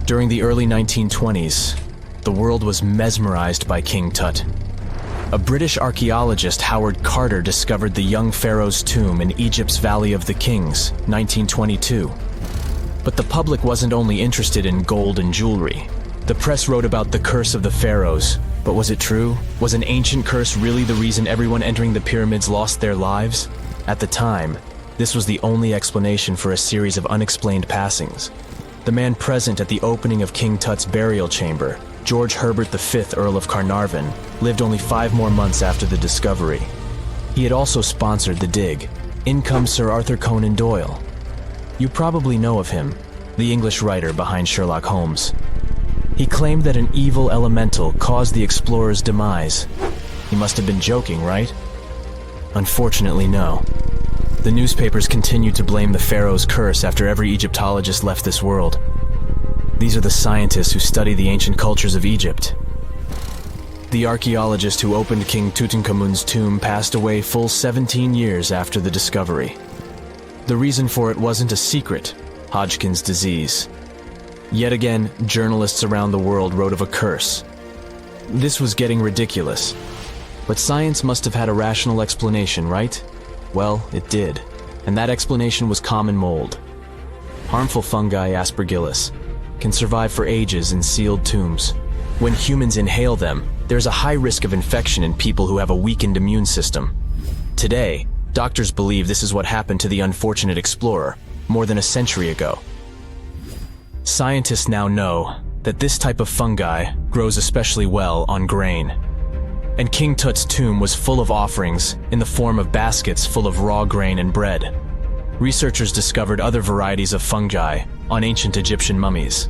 During the early 1920s, the world was mesmerized by King Tut. A British archaeologist, Howard Carter, discovered the young pharaoh's tomb in Egypt's Valley of the Kings, 1922. But the public wasn't only interested in gold and jewelry. The press wrote about the curse of the pharaohs, but was it true? Was an ancient curse really the reason everyone entering the pyramids lost their lives? At the time, this was the only explanation for a series of unexplained passings. The man present at the opening of King Tut's burial chamber, George Herbert V, Earl of Carnarvon, lived only 5 more months after the discovery. He had also sponsored the dig. In comes Sir Arthur Conan Doyle. You probably know of him, the English writer behind Sherlock Holmes. He claimed that an evil elemental caused the explorer's demise. He must have been joking, right? Unfortunately, no. The newspapers continued to blame the Pharaohs' Curse after every Egyptologist left this world. These are the scientists who study the ancient cultures of Egypt. The archaeologist who opened King Tutankhamun's tomb passed away full 17 years after the discovery. The reason for it wasn't a secret: Hodgkin's disease. Yet again, journalists around the world wrote of a curse. This was getting ridiculous. But science must have had a rational explanation, right? Well, it did. And that explanation was common mold. Harmful fungi, Aspergillus, can survive for ages in sealed tombs. When humans inhale them, there's a high risk of infection in people who have a weakened immune system. Today, doctors believe this is what happened to the unfortunate explorer more than a century ago. Scientists now know that this type of fungi grows especially well on grain. And King Tut's tomb was full of offerings in the form of baskets full of raw grain and bread. Researchers discovered other varieties of fungi on ancient Egyptian mummies.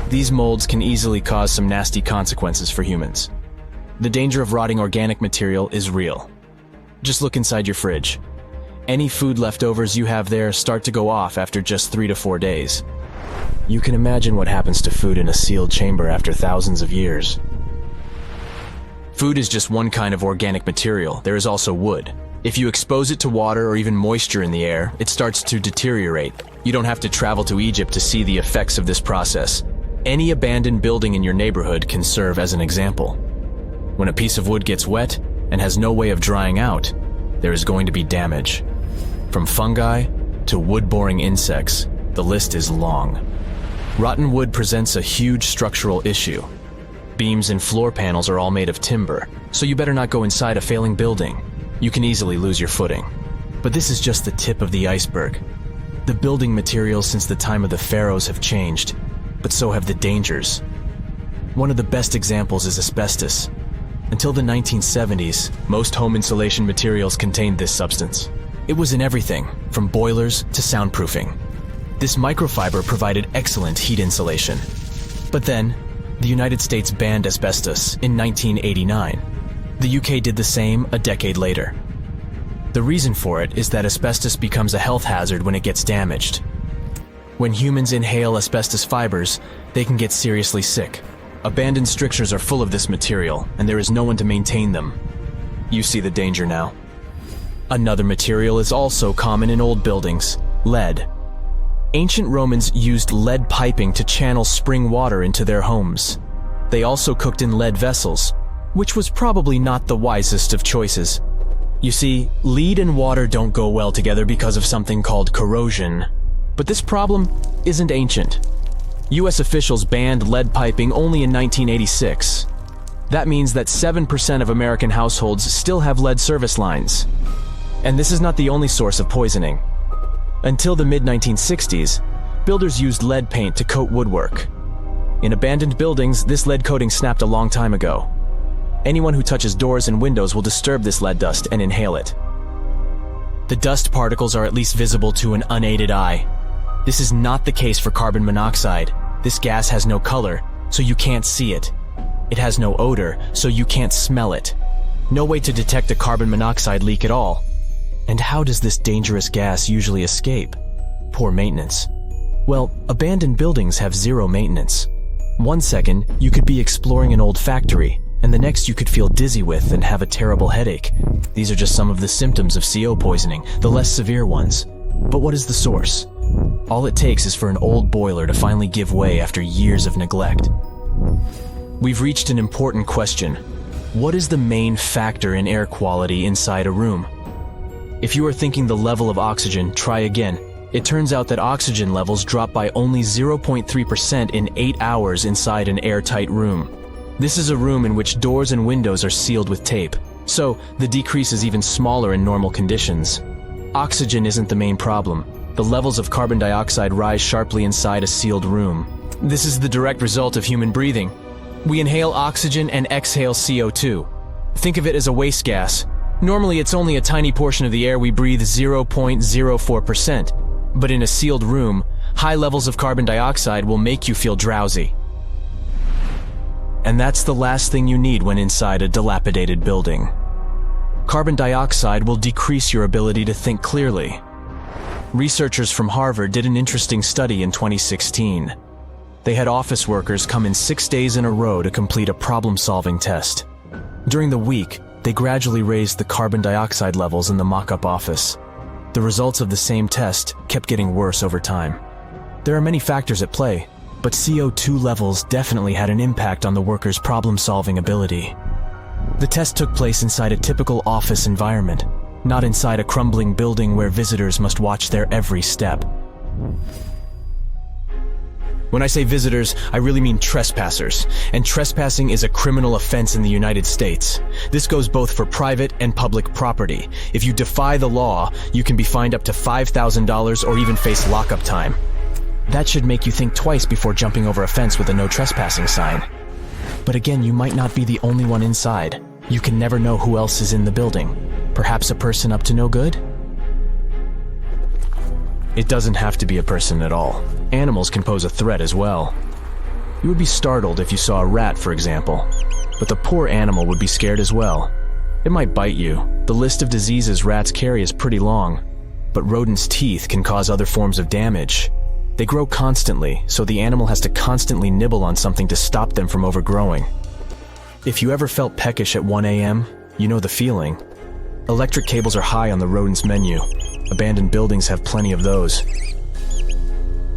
These molds can easily cause some nasty consequences for humans. The danger of rotting organic material is real. Just look inside your fridge. Any food leftovers you have there start to go off after just 3 to 4 days. You can imagine what happens to food in a sealed chamber after thousands of years. Food is just one kind of organic material. There is also wood. If you expose it to water or even moisture in the air, it starts to deteriorate. You don't have to travel to Egypt to see the effects of this process. Any abandoned building in your neighborhood can serve as an example. When a piece of wood gets wet and has no way of drying out, there is going to be damage. From fungi to wood-boring insects, the list is long. Rotten wood presents a huge structural issue. Beams and floor panels are all made of timber, so you better not go inside a failing building. You can easily lose your footing. But this is just the tip of the iceberg. The building materials since the time of the pharaohs have changed, but so have the dangers. One of the best examples is asbestos. Until the 1970s, most home insulation materials contained this substance. It was in everything, from boilers to soundproofing. This microfiber provided excellent heat insulation. But then, the United States banned asbestos in 1989. The UK did the same a decade later. The reason for it is that asbestos becomes a health hazard when it gets damaged. When humans inhale asbestos fibers, they can get seriously sick. Abandoned strictures are full of this material, and there is no one to maintain them. You see the danger now. Another material is also common in old buildings: lead. Ancient Romans used lead piping to channel spring water into their homes. They also cooked in lead vessels, which was probably not the wisest of choices. You see, lead and water don't go well together because of something called corrosion. But this problem isn't ancient. US officials banned lead piping only in 1986. That means that 7% of American households still have lead service lines. And this is not the only source of poisoning. Until the mid-1960s, builders used lead paint to coat woodwork. In abandoned buildings, this lead coating snapped a long time ago. Anyone who touches doors and windows will disturb this lead dust and inhale it. The dust particles are at least visible to an unaided eye. This is not the case for carbon monoxide. This gas has no color, so you can't see it. It has no odor, so you can't smell it. No way to detect a carbon monoxide leak at all. And how does this dangerous gas usually escape? Poor maintenance. Well, abandoned buildings have zero maintenance. 1 second, you could be exploring an old factory, and the next you could feel dizzy with and have a terrible headache. These are just some of the symptoms of CO poisoning, the less severe ones. But what is the source? All it takes is for an old boiler to finally give way after years of neglect. We've reached an important question. What is the main factor in air quality inside a room? If you are thinking the level of oxygen, try again. It turns out that oxygen levels drop by only 0.3% in 8 hours inside an airtight room. This is a room in which doors and windows are sealed with tape, so the decrease is even smaller in normal conditions. Oxygen isn't the main problem. The levels of carbon dioxide rise sharply inside a sealed room. This is the direct result of human breathing. We inhale oxygen and exhale CO2. Think of it as a waste gas. Normally it's only a tiny portion of the air we breathe, 0.04%. But in a sealed room, high levels of carbon dioxide will make you feel drowsy. And that's the last thing you need when inside a dilapidated building. Carbon dioxide will decrease your ability to think clearly. Researchers from Harvard did an interesting study in 2016. They had office workers come in 6 days in a row to complete a problem-solving test. During the week, they gradually raised the carbon dioxide levels in the mock-up office. The results of the same test kept getting worse over time. There are many factors at play, but CO2 levels definitely had an impact on the workers' problem-solving ability. The test took place inside a typical office environment, not inside a crumbling building where visitors must watch their every step. When I say visitors, I really mean trespassers, and trespassing is a criminal offense in the United States. This goes both for private and public property. If you defy the law, you can be fined up to $5,000 or even face lockup time. That should make you think twice before jumping over a fence with a no trespassing sign. But again, you might not be the only one inside. You can never know who else is in the building. Perhaps a person up to no good? It doesn't have to be a person at all. Animals can pose a threat as well. You would be startled if you saw a rat, for example. But the poor animal would be scared as well. It might bite you. The list of diseases rats carry is pretty long. But rodents' teeth can cause other forms of damage. They grow constantly, so the animal has to constantly nibble on something to stop them from overgrowing. If you ever felt peckish at 1 a.m., you know the feeling. Electric cables are high on the rodents' menu. Abandoned buildings have plenty of those.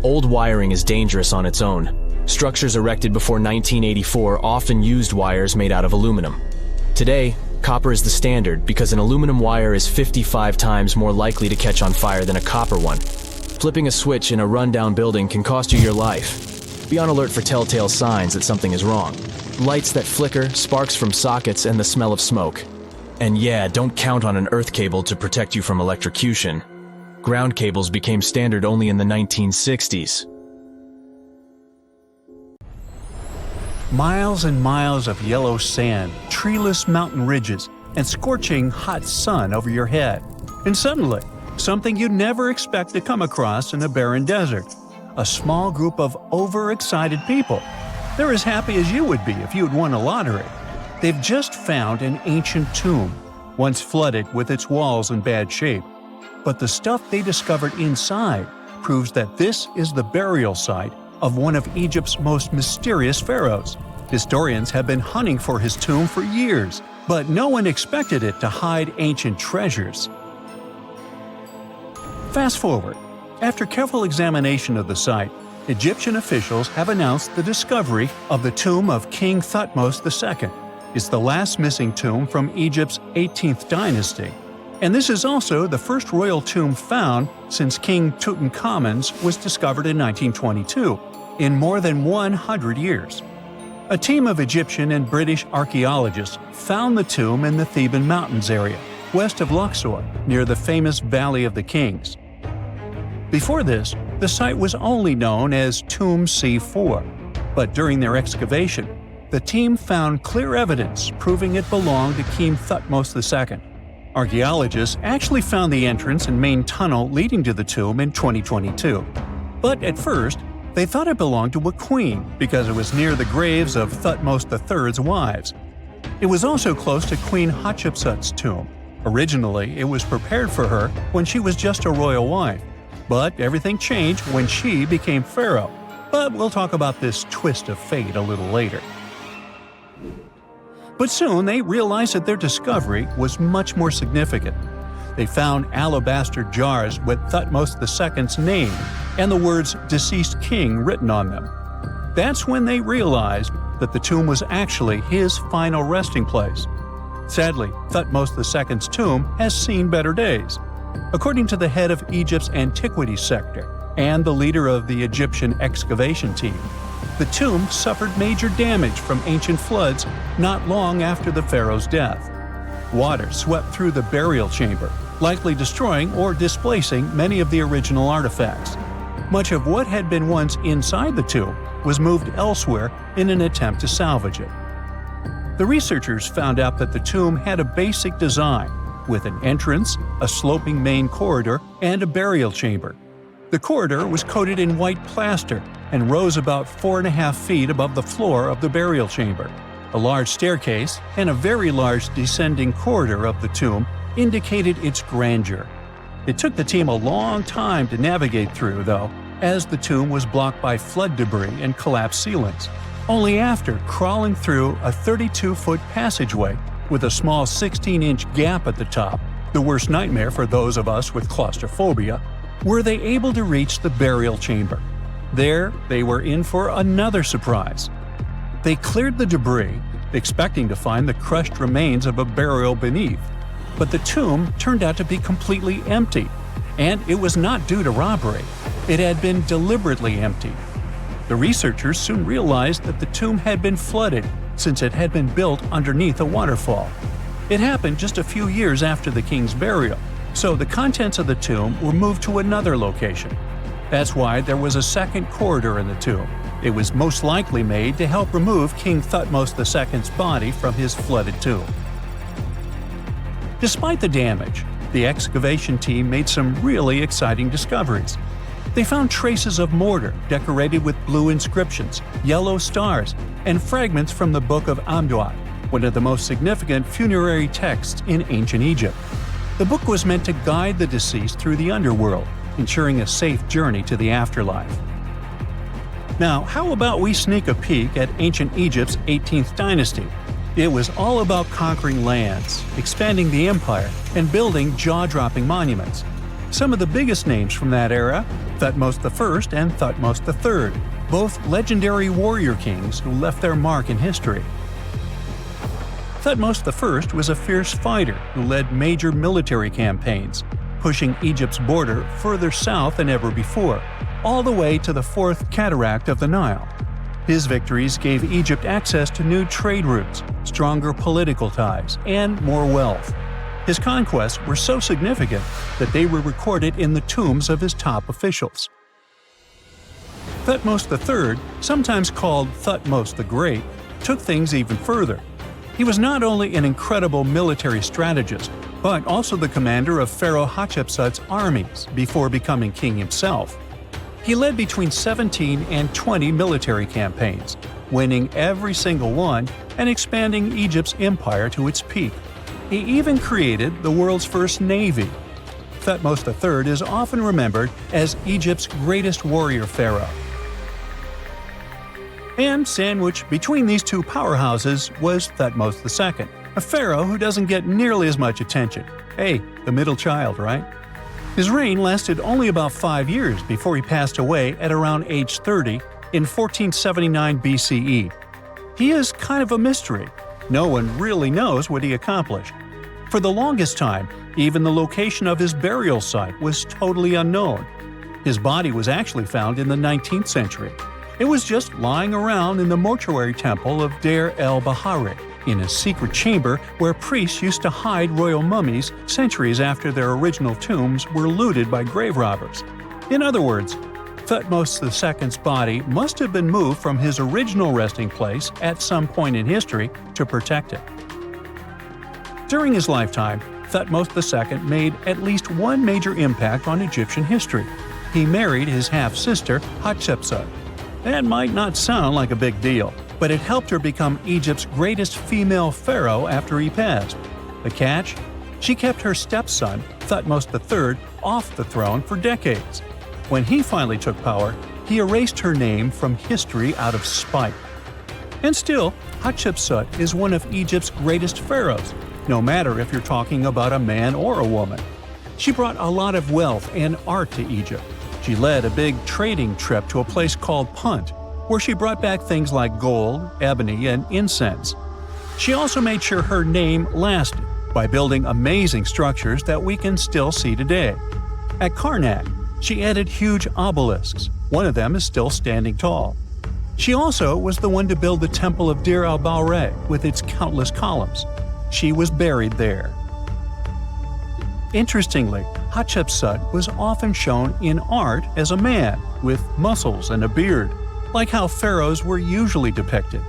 Old wiring is dangerous on its own. Structures erected before 1984 often used wires made out of aluminum. Today, copper is the standard because an aluminum wire is 55 times more likely to catch on fire than a copper one. Flipping a switch in a rundown building can cost you your life. Be on alert for telltale signs that something is wrong. Lights that flicker, sparks from sockets, and the smell of smoke. And yeah, don't count on an earth cable to protect you from electrocution. Ground cables became standard only in the 1960s. Miles and miles of yellow sand, treeless mountain ridges, and scorching hot sun over your head. And suddenly, something you'd never expect to come across in a barren desert. A small group of overexcited people. They're as happy as you would be if you had won a lottery. They've just found an ancient tomb, once flooded with its walls in bad shape. But the stuff they discovered inside proves that this is the burial site of one of Egypt's most mysterious pharaohs. Historians have been hunting for his tomb for years, but no one expected it to hide ancient treasures. Fast forward. After careful examination of the site, Egyptian officials have announced the discovery of the tomb of King Thutmose II. It's the last missing tomb from Egypt's 18th dynasty. And this is also the first royal tomb found since King Tutankhamun's was discovered in 1922, in more than 100 years. A team of Egyptian and British archaeologists found the tomb in the Theban Mountains area, west of Luxor, near the famous Valley of the Kings. Before this, the site was only known as Tomb C4, but during their excavation, the team found clear evidence proving it belonged to King Thutmose II. Archaeologists actually found the entrance and main tunnel leading to the tomb in 2022. But at first, they thought it belonged to a queen because it was near the graves of Thutmose III's wives. It was also close to Queen Hatshepsut's tomb. Originally, it was prepared for her when she was just a royal wife. But everything changed when she became pharaoh. But we'll talk about this twist of fate a little later. But soon they realized that their discovery was much more significant. They found alabaster jars with Thutmose II's name and the words "deceased king" written on them. That's when they realized that the tomb was actually his final resting place. Sadly, Thutmose II's tomb has seen better days. According to the head of Egypt's antiquities sector and the leader of the Egyptian excavation team, the tomb suffered major damage from ancient floods not long after the pharaoh's death. Water swept through the burial chamber, likely destroying or displacing many of the original artifacts. Much of what had been once inside the tomb was moved elsewhere in an attempt to salvage it. The researchers found out that the tomb had a basic design, with an entrance, a sloping main corridor, and a burial chamber. The corridor was coated in white plaster and rose about 4.5 feet above the floor of the burial chamber. A large staircase and a very large descending corridor of the tomb indicated its grandeur. It took the team a long time to navigate through, though, as the tomb was blocked by flood debris and collapsed ceilings. Only after crawling through a 32-foot passageway with a small 16-inch gap at the top, the worst nightmare for those of us with claustrophobia, were they able to reach the burial chamber. There, they were in for another surprise. They cleared the debris, expecting to find the crushed remains of a burial beneath. But the tomb turned out to be completely empty, and it was not due to robbery. It had been deliberately emptied. The researchers soon realized that the tomb had been flooded since it had been built underneath a waterfall. It happened just a few years after the king's burial, so the contents of the tomb were moved to another location. That's why there was a second corridor in the tomb. It was most likely made to help remove King Thutmose II's body from his flooded tomb. Despite the damage, the excavation team made some really exciting discoveries. They found traces of mortar decorated with blue inscriptions, yellow stars, and fragments from the Book of Amduat, one of the most significant funerary texts in ancient Egypt. The book was meant to guide the deceased through the underworld, ensuring a safe journey to the afterlife. Now, how about we sneak a peek at ancient Egypt's 18th dynasty? It was all about conquering lands, expanding the empire, and building jaw-dropping monuments. Some of the biggest names from that era, Thutmose I and Thutmose III, both legendary warrior kings who left their mark in history. Thutmose I was a fierce fighter who led major military campaigns, pushing Egypt's border further south than ever before, all the way to the fourth cataract of the Nile. His victories gave Egypt access to new trade routes, stronger political ties, and more wealth. His conquests were so significant that they were recorded in the tombs of his top officials. Thutmose III, sometimes called Thutmose the Great, took things even further. He was not only an incredible military strategist, but also the commander of Pharaoh Hatshepsut's armies before becoming king himself. He led between 17 and 20 military campaigns, winning every single one and expanding Egypt's empire to its peak. He even created the world's first navy. Thutmose III is often remembered as Egypt's greatest warrior pharaoh. And sandwiched between these two powerhouses was Thutmose II, a pharaoh who doesn't get nearly as much attention. Hey, the middle child, right? His reign lasted only about 5 years before he passed away at around age 30 in 1479 BCE. He is kind of a mystery. No one really knows what he accomplished. For the longest time, even the location of his burial site was totally unknown. His body was actually found in the 19th century. It was just lying around in the mortuary temple of Deir el-Bahari, in a secret chamber where priests used to hide royal mummies centuries after their original tombs were looted by grave robbers. In other words, Thutmose II's body must have been moved from his original resting place at some point in history to protect it. During his lifetime, Thutmose II made at least one major impact on Egyptian history. He married his half-sister Hatshepsut. That might not sound like a big deal, but it helped her become Egypt's greatest female pharaoh after he passed. The catch? She kept her stepson, Thutmose III, off the throne for decades. When he finally took power, he erased her name from history out of spite. And still, Hatshepsut is one of Egypt's greatest pharaohs, no matter if you're talking about a man or a woman. She brought a lot of wealth and art to Egypt. She led a big trading trip to a place called Punt, where she brought back things like gold, ebony, and incense. She also made sure her name lasted by building amazing structures that we can still see today. At Karnak, she added huge obelisks. One of them is still standing tall. She also was the one to build the Temple of Dir al-Bahre with its countless columns. She was buried there. Interestingly, Hatshepsut was often shown in art as a man with muscles and a beard, like how pharaohs were usually depicted.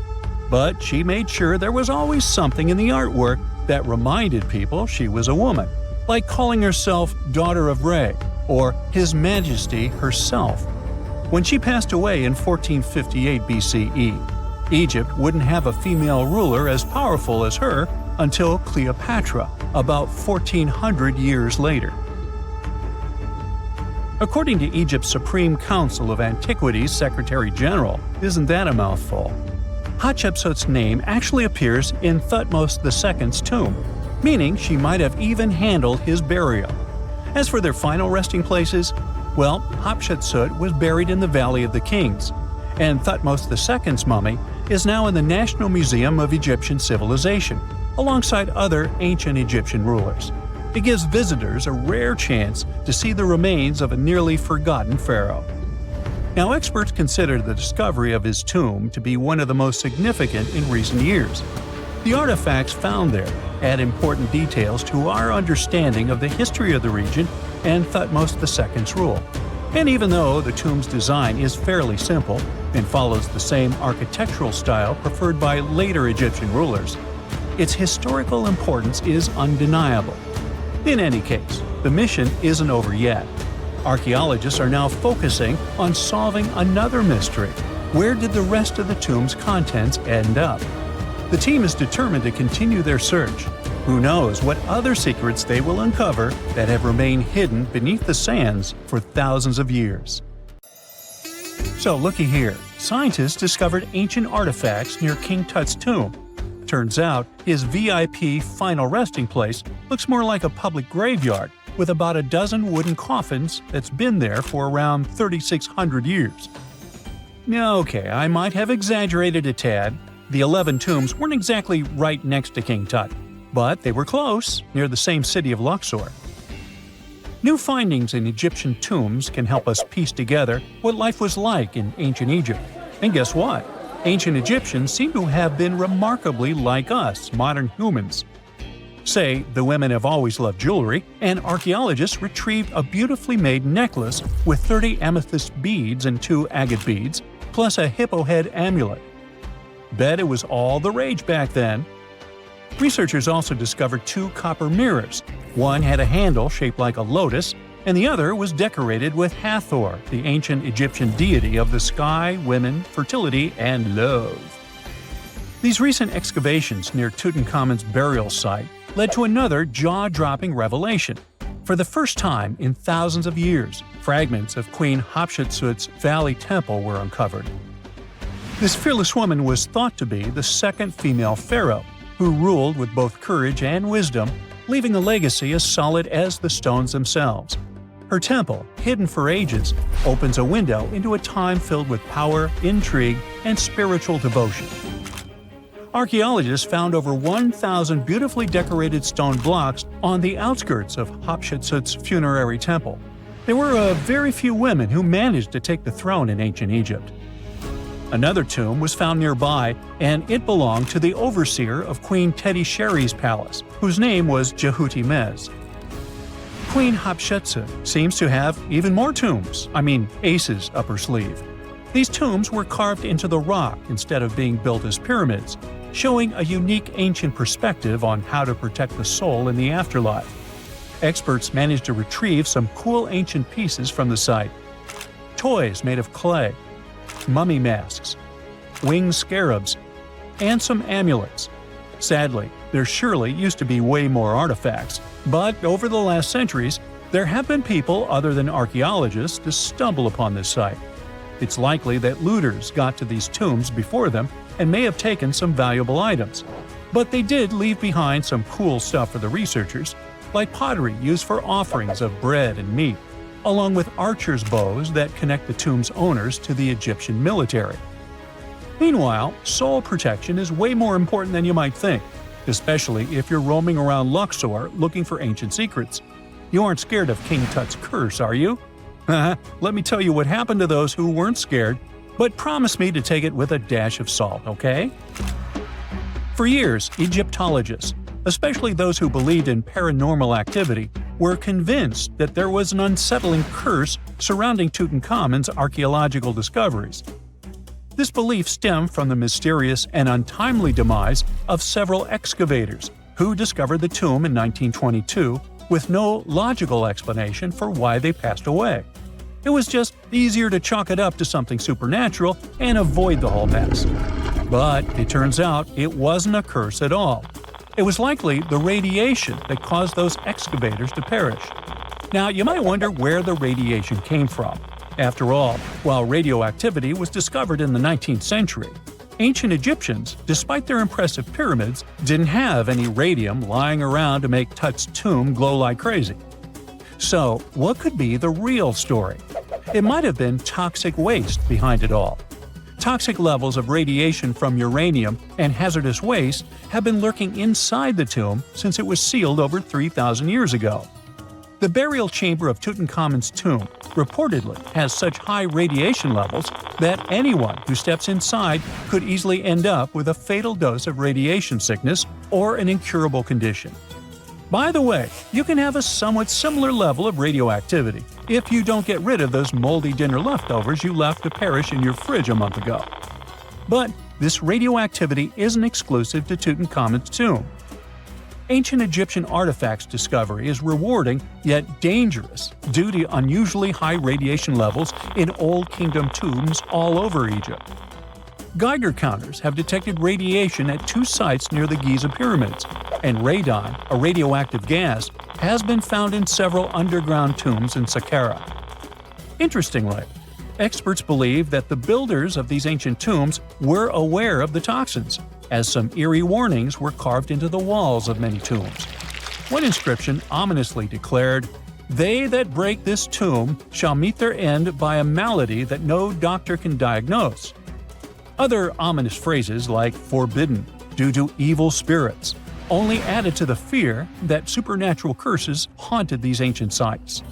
But she made sure there was always something in the artwork that reminded people she was a woman, like calling herself Daughter of Re or His Majesty herself. When she passed away in 1458 BCE, Egypt wouldn't have a female ruler as powerful as her until Cleopatra, about 1400 years later. According to Egypt's Supreme Council of Antiquities Secretary General, isn't that a mouthful? Hatshepsut's name actually appears in Thutmose II's tomb, meaning she might have even handled his burial. As for their final resting places, well, Hatshepsut was buried in the Valley of the Kings, and Thutmose II's mummy is now in the National Museum of Egyptian Civilization, alongside other ancient Egyptian rulers. It gives visitors a rare chance to see the remains of a nearly forgotten pharaoh. Now, experts consider the discovery of his tomb to be one of the most significant in recent years. The artifacts found there add important details to our understanding of the history of the region and Thutmose II's rule. And even though the tomb's design is fairly simple and follows the same architectural style preferred by later Egyptian rulers, its historical importance is undeniable. In any case, the mission isn't over yet. Archaeologists are now focusing on solving another mystery. Where did the rest of the tomb's contents end up? The team is determined to continue their search. Who knows what other secrets they will uncover that have remained hidden beneath the sands for thousands of years. So looky here, scientists discovered ancient artifacts near King Tut's tomb. Turns out, his VIP final resting place looks more like a public graveyard with about a dozen wooden coffins that's been there for around 3,600 years. Okay, I might have exaggerated a tad. The 11 tombs weren't exactly right next to King Tut, but they were close, near the same city of Luxor. New findings in Egyptian tombs can help us piece together what life was like in ancient Egypt. And guess what? Ancient Egyptians seem to have been remarkably like us, modern humans. Say, the women have always loved jewelry, and archaeologists retrieved a beautifully made necklace with 30 amethyst beads and 2 agate beads, plus a hippo head amulet. Bet it was all the rage back then. Researchers also discovered 2 copper mirrors. One had a handle shaped like a lotus, and the other was decorated with Hathor, the ancient Egyptian deity of the sky, women, fertility, and love. These recent excavations near Tutankhamun's burial site led to another jaw-dropping revelation. For the first time in thousands of years, fragments of Queen Hatshepsut's Valley Temple were uncovered. This fearless woman was thought to be the second female pharaoh, who ruled with both courage and wisdom, leaving a legacy as solid as the stones themselves. Her temple, hidden for ages, opens a window into a time filled with power, intrigue, and spiritual devotion. Archaeologists found over 1,000 beautifully decorated stone blocks on the outskirts of Hatshepsut's funerary temple. There were very few women who managed to take the throne in ancient Egypt. Another tomb was found nearby, and it belonged to the overseer of Queen Teti Sheri's palace, whose name was Jehuti-Mez. Queen Hatshepsut seems to have even more tombs, aces up her sleeve. These tombs were carved into the rock instead of being built as pyramids, showing a unique ancient perspective on how to protect the soul in the afterlife. Experts managed to retrieve some cool ancient pieces from the site. Toys made of clay, mummy masks, winged scarabs, and some amulets. Sadly, there surely used to be way more artifacts, but over the last centuries, there have been people other than archaeologists to stumble upon this site. It's likely that looters got to these tombs before them and may have taken some valuable items. But they did leave behind some cool stuff for the researchers. like pottery used for offerings of bread and meat, along with archers' bows that connect the tomb's owners to the Egyptian military. Meanwhile, soul protection is way more important than you might think, especially if you're roaming around Luxor looking for ancient secrets. You aren't scared of King Tut's curse, are you? Let me tell you what happened to those who weren't scared, but promise me to take it with a dash of salt, okay? For years, Egyptologists, especially those who believed in paranormal activity, were convinced that there was an unsettling curse surrounding Tutankhamun's archaeological discoveries. This belief stemmed from the mysterious and untimely demise of several excavators who discovered the tomb in 1922 with no logical explanation for why they passed away. It was just easier to chalk it up to something supernatural and avoid the whole mess. But it turns out it wasn't a curse at all. It was likely the radiation that caused those excavators to perish. Now, you might wonder where the radiation came from. After all, while radioactivity was discovered in the 19th century, ancient Egyptians, despite their impressive pyramids, didn't have any radium lying around to make Tut's tomb glow like crazy. So, what could be the real story? It might have been toxic waste behind it all. Toxic levels of radiation from uranium and hazardous waste have been lurking inside the tomb since it was sealed over 3,000 years ago. The burial chamber of Tutankhamun's tomb reportedly has such high radiation levels that anyone who steps inside could easily end up with a fatal dose of radiation sickness or an incurable condition. By the way, you can have a somewhat similar level of radioactivity if you don't get rid of those moldy dinner leftovers you left to perish in your fridge a month ago. But this radioactivity isn't exclusive to Tutankhamun's tomb. Ancient Egyptian artifacts discovery is rewarding yet dangerous due to unusually high radiation levels in Old Kingdom tombs all over Egypt. Geiger counters have detected radiation at 2 sites near the Giza pyramids, and radon, a radioactive gas, has been found in several underground tombs in Saqqara. Interestingly, experts believe that the builders of these ancient tombs were aware of the toxins, as some eerie warnings were carved into the walls of many tombs. One inscription ominously declared, "They that break this tomb shall meet their end by a malady that no doctor can diagnose." Other ominous phrases like "forbidden," "due to evil spirits," only added to the fear that supernatural curses haunted these ancient sites.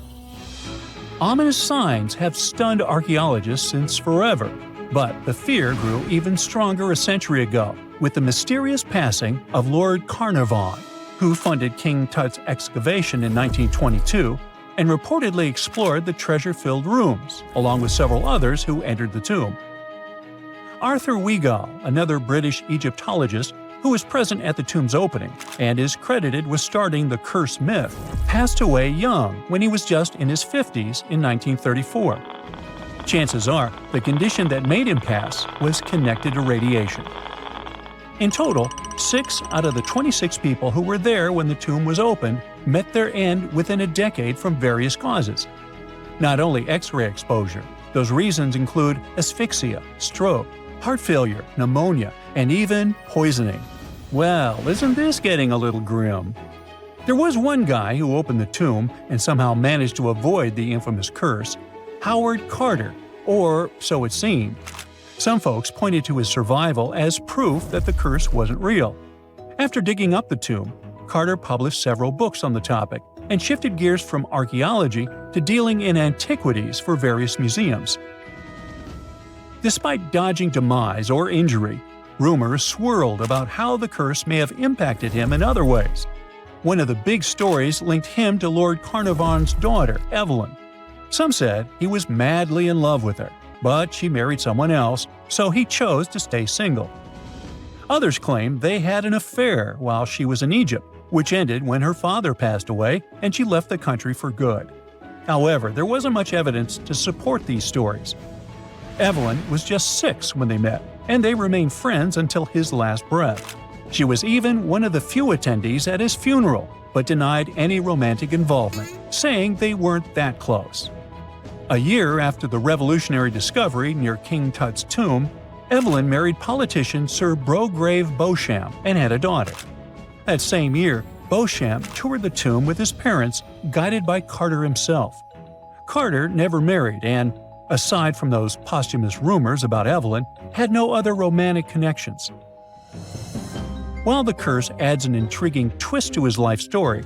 Ominous signs have stunned archaeologists since forever, but the fear grew even stronger a century ago with the mysterious passing of Lord Carnarvon, who funded King Tut's excavation in 1922 and reportedly explored the treasure-filled rooms, along with several others who entered the tomb. Arthur Weigall, another British Egyptologist who was present at the tomb's opening and is credited with starting the curse myth, passed away young when he was just in his 50s in 1934. Chances are the condition that made him pass was connected to radiation. In total, 6 out of the 26 people who were there when the tomb was opened met their end within a decade from various causes. Not only X-ray exposure, those reasons include asphyxia, stroke, heart failure, pneumonia, and even poisoning. Well, isn't this getting a little grim? There was one guy who opened the tomb and somehow managed to avoid the infamous curse, Howard Carter, or so it seemed. Some folks pointed to his survival as proof that the curse wasn't real. After digging up the tomb, Carter published several books on the topic and shifted gears from archaeology to dealing in antiquities for various museums. Despite dodging demise or injury, rumors swirled about how the curse may have impacted him in other ways. One of the big stories linked him to Lord Carnarvon's daughter, Evelyn. Some said he was madly in love with her, but she married someone else, so he chose to stay single. Others claimed they had an affair while she was in Egypt, which ended when her father passed away and she left the country for good. However, there wasn't much evidence to support these stories. Evelyn was just 6 when they met, and they remained friends until his last breath. She was even one of the few attendees at his funeral, but denied any romantic involvement, saying they weren't that close. A year after the revolutionary discovery near King Tut's tomb, Evelyn married politician Sir Brograve Beauchamp and had a daughter. That same year, Beauchamp toured the tomb with his parents, guided by Carter himself. Carter never married and, aside from those posthumous rumors about Evelyn, had no other romantic connections. While the curse adds an intriguing twist to his life story,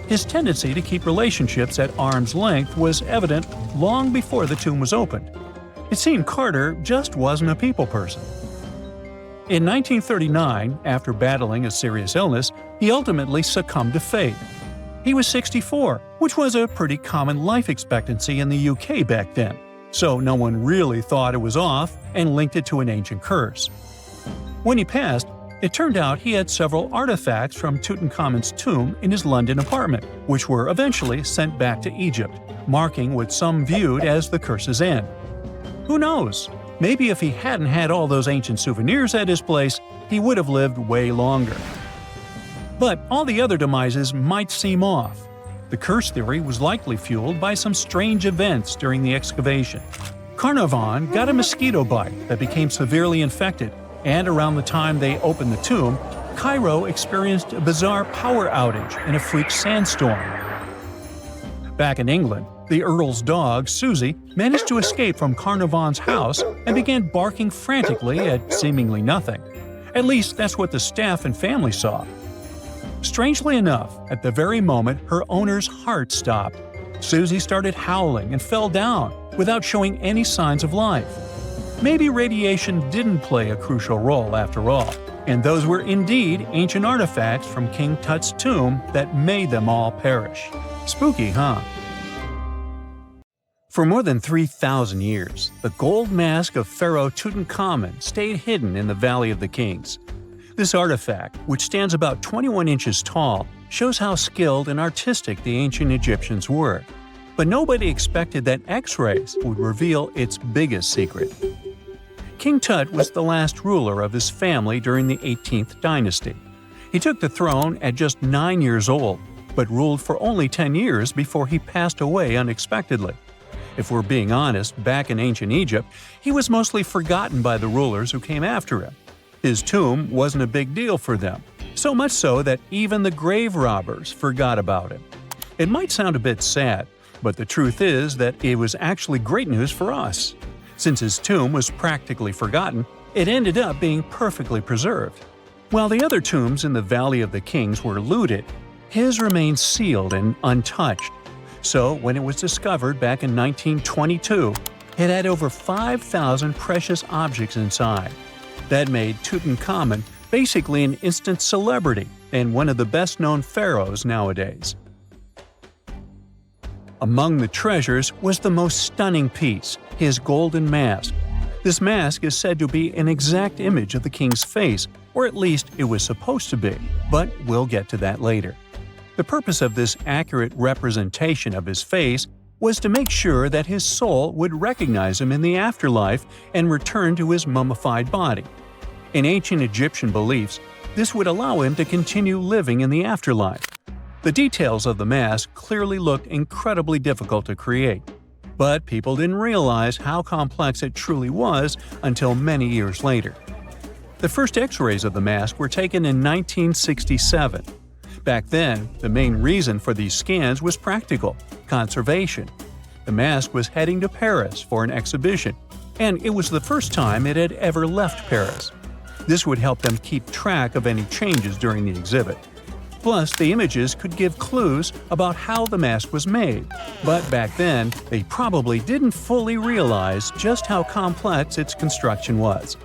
his tendency to keep relationships at arm's length was evident long before the tomb was opened. It seemed Carter just wasn't a people person. In 1939, after battling a serious illness, he ultimately succumbed to fate. He was 64, which was a pretty common life expectancy in the UK back then, so no one really thought it was off and linked it to an ancient curse. When he passed, it turned out he had several artifacts from Tutankhamun's tomb in his London apartment, which were eventually sent back to Egypt, marking what some viewed as the curse's end. Who knows? Maybe if he hadn't had all those ancient souvenirs at his place, he would have lived way longer. But all the other demises might seem off. The curse theory was likely fueled by some strange events during the excavation. Carnarvon got a mosquito bite that became severely infected, and around the time they opened the tomb, Cairo experienced a bizarre power outage and a freak sandstorm. Back in England, the Earl's dog, Susie, managed to escape from Carnarvon's house and began barking frantically at seemingly nothing. At least that's what the staff and family saw. Strangely enough, at the very moment her owner's heart stopped, Susie started howling and fell down without showing any signs of life. Maybe radiation didn't play a crucial role after all, and those were indeed ancient artifacts from King Tut's tomb that made them all perish. Spooky, huh? For more than 3,000 years, the gold mask of Pharaoh Tutankhamun stayed hidden in the Valley of the Kings. This artifact, which stands about 21 inches tall, shows how skilled and artistic the ancient Egyptians were. But nobody expected that X-rays would reveal its biggest secret. King Tut was the last ruler of his family during the 18th dynasty. He took the throne at just 9 years old, but ruled for only 10 years before he passed away unexpectedly. If we're being honest, back in ancient Egypt, he was mostly forgotten by the rulers who came after him. His tomb wasn't a big deal for them, so much so that even the grave robbers forgot about him. It might sound a bit sad, but the truth is that it was actually great news for us. Since his tomb was practically forgotten, it ended up being perfectly preserved. While the other tombs in the Valley of the Kings were looted, his remained sealed and untouched. So when it was discovered back in 1922, it had over 5,000 precious objects inside. That made Tutankhamun basically an instant celebrity and one of the best-known pharaohs nowadays. Among the treasures was the most stunning piece, his golden mask. This mask is said to be an exact image of the king's face, or at least it was supposed to be, but we'll get to that later. The purpose of this accurate representation of his face was to make sure that his soul would recognize him in the afterlife and return to his mummified body. In ancient Egyptian beliefs, this would allow him to continue living in the afterlife. The details of the mask clearly looked incredibly difficult to create, but people didn't realize how complex it truly was until many years later. The first X-rays of the mask were taken in 1967. Back then, the main reason for these scans was practical – conservation. The mask was heading to Paris for an exhibition, and it was the first time it had ever left Paris. This would help them keep track of any changes during the exhibit. Plus, the images could give clues about how the mask was made, but back then, they probably didn't fully realize just how complex its construction was.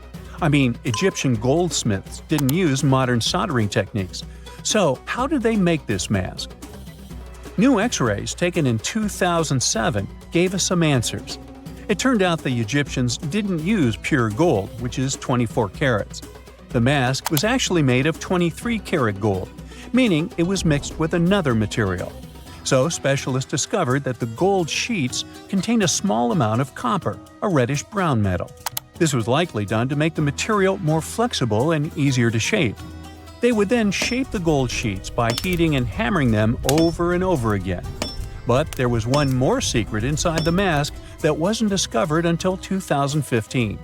I mean, Egyptian goldsmiths didn't use modern soldering techniques. So, how did they make this mask? New X-rays taken in 2007 gave us some answers. It turned out the Egyptians didn't use pure gold, which is 24 carats. The mask was actually made of 23-karat gold, meaning it was mixed with another material. So specialists discovered that the gold sheets contained a small amount of copper, a reddish-brown metal. This was likely done to make the material more flexible and easier to shape. They would then shape the gold sheets by heating and hammering them over and over again. But there was one more secret inside the mask that wasn't discovered until 2015.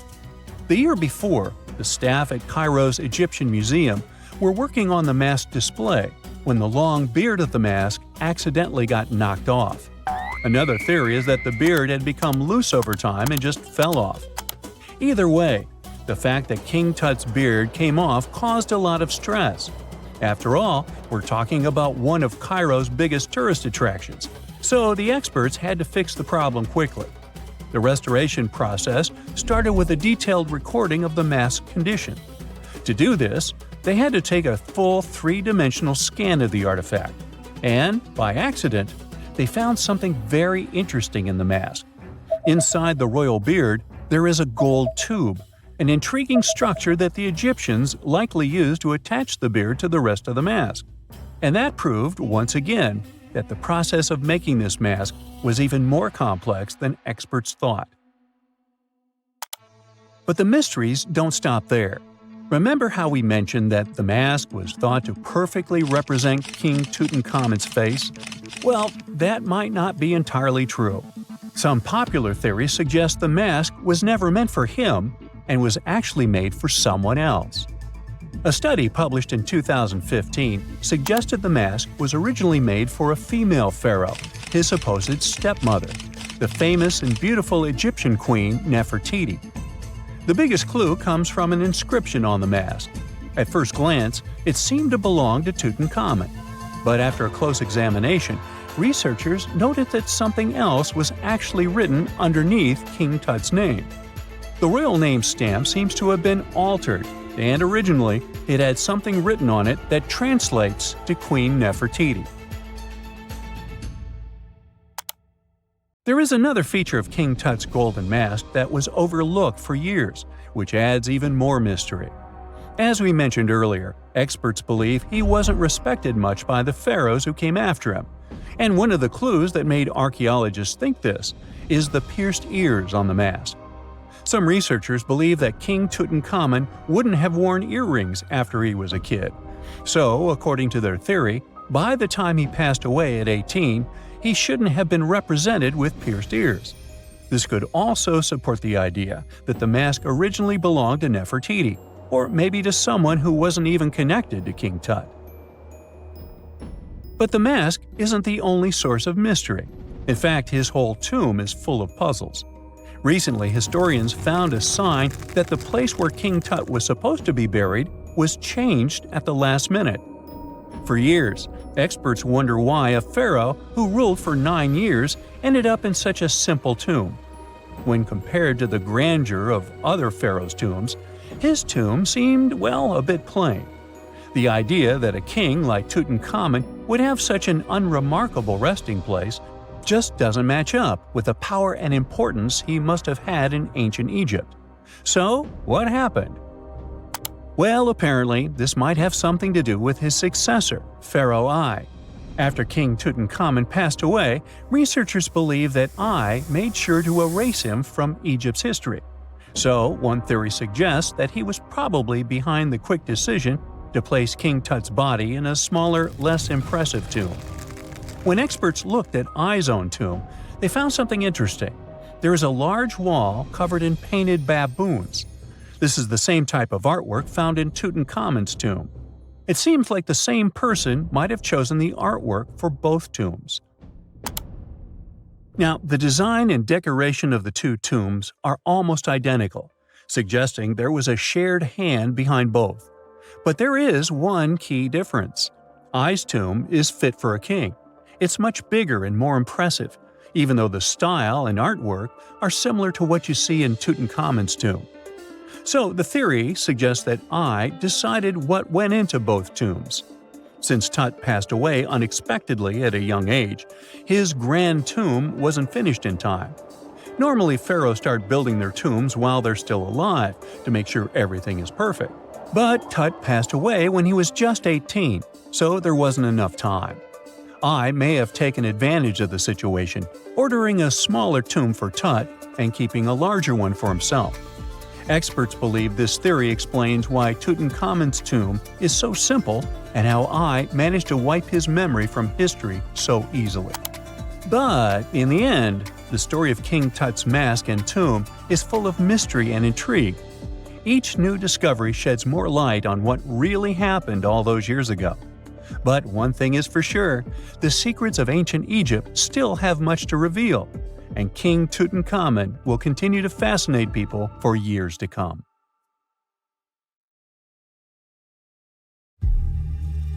The year before, the staff at Cairo's Egyptian Museum were working on the mask display, when the long beard of the mask accidentally got knocked off. Another theory is that the beard had become loose over time and just fell off. Either way, the fact that King Tut's beard came off caused a lot of stress. After all, we're talking about one of Cairo's biggest tourist attractions, so the experts had to fix the problem quickly. The restoration process started with a detailed recording of the mask's condition. To do this, they had to take a full three-dimensional scan of the artifact, and, by accident, they found something very interesting in the mask. Inside the royal beard, there is a gold tube, an intriguing structure that the Egyptians likely used to attach the beard to the rest of the mask. And that proved, once again, that the process of making this mask was even more complex than experts thought. But the mysteries don't stop there. Remember how we mentioned that the mask was thought to perfectly represent King Tutankhamun's face? Well, that might not be entirely true. Some popular theories suggest the mask was never meant for him and was actually made for someone else. A study published in 2015 suggested the mask was originally made for a female pharaoh, his supposed stepmother, the famous and beautiful Egyptian queen Nefertiti. The biggest clue comes from an inscription on the mask. At first glance, it seemed to belong to Tutankhamun, but after a close examination, researchers noted that something else was actually written underneath King Tut's name. The royal name stamp seems to have been altered, and originally it had something written on it that translates to Queen Nefertiti. There is another feature of King Tut's golden mask that was overlooked for years, which adds even more mystery. As we mentioned earlier, experts believe he wasn't respected much by the pharaohs who came after him. And one of the clues that made archaeologists think this is the pierced ears on the mask. Some researchers believe that King Tutankhamun wouldn't have worn earrings after he was a kid. So, according to their theory, by the time he passed away at 18, he shouldn't have been represented with pierced ears. This could also support the idea that the mask originally belonged to Nefertiti, or maybe to someone who wasn't even connected to King Tut. But the mask isn't the only source of mystery. In fact, his whole tomb is full of puzzles. Recently, historians found a sign that the place where King Tut was supposed to be buried was changed at the last minute. For years, experts wonder why a pharaoh who ruled for 9 years ended up in such a simple tomb. When compared to the grandeur of other pharaohs' tombs, his tomb seemed, well, a bit plain. The idea that a king like Tutankhamun would have such an unremarkable resting place just doesn't match up with the power and importance he must have had in ancient Egypt. So, what happened? Well, apparently, this might have something to do with his successor, Pharaoh I. After King Tutankhamun passed away, researchers believe that I made sure to erase him from Egypt's history. So, one theory suggests that he was probably behind the quick decision to place King Tut's body in a smaller, less impressive tomb. When experts looked at I's own tomb, they found something interesting. There is a large wall covered in painted baboons. This is the same type of artwork found in Tutankhamun's tomb. It seems like the same person might have chosen the artwork for both tombs. Now, the design and decoration of the two tombs are almost identical, suggesting there was a shared hand behind both. But there is one key difference. I's tomb is fit for a king. It's much bigger and more impressive, even though the style and artwork are similar to what you see in Tutankhamun's tomb. So the theory suggests that I decided what went into both tombs. Since Tut passed away unexpectedly at a young age, his grand tomb wasn't finished in time. Normally, pharaohs start building their tombs while they're still alive to make sure everything is perfect. But Tut passed away when he was just 18, so there wasn't enough time. I may have taken advantage of the situation, ordering a smaller tomb for Tut and keeping a larger one for himself. Experts believe this theory explains why Tutankhamun's tomb is so simple and how I managed to wipe his memory from history so easily. But in the end, the story of King Tut's mask and tomb is full of mystery and intrigue. Each new discovery sheds more light on what really happened all those years ago. But one thing is for sure, the secrets of ancient Egypt still have much to reveal, and King Tutankhamun will continue to fascinate people for years to come.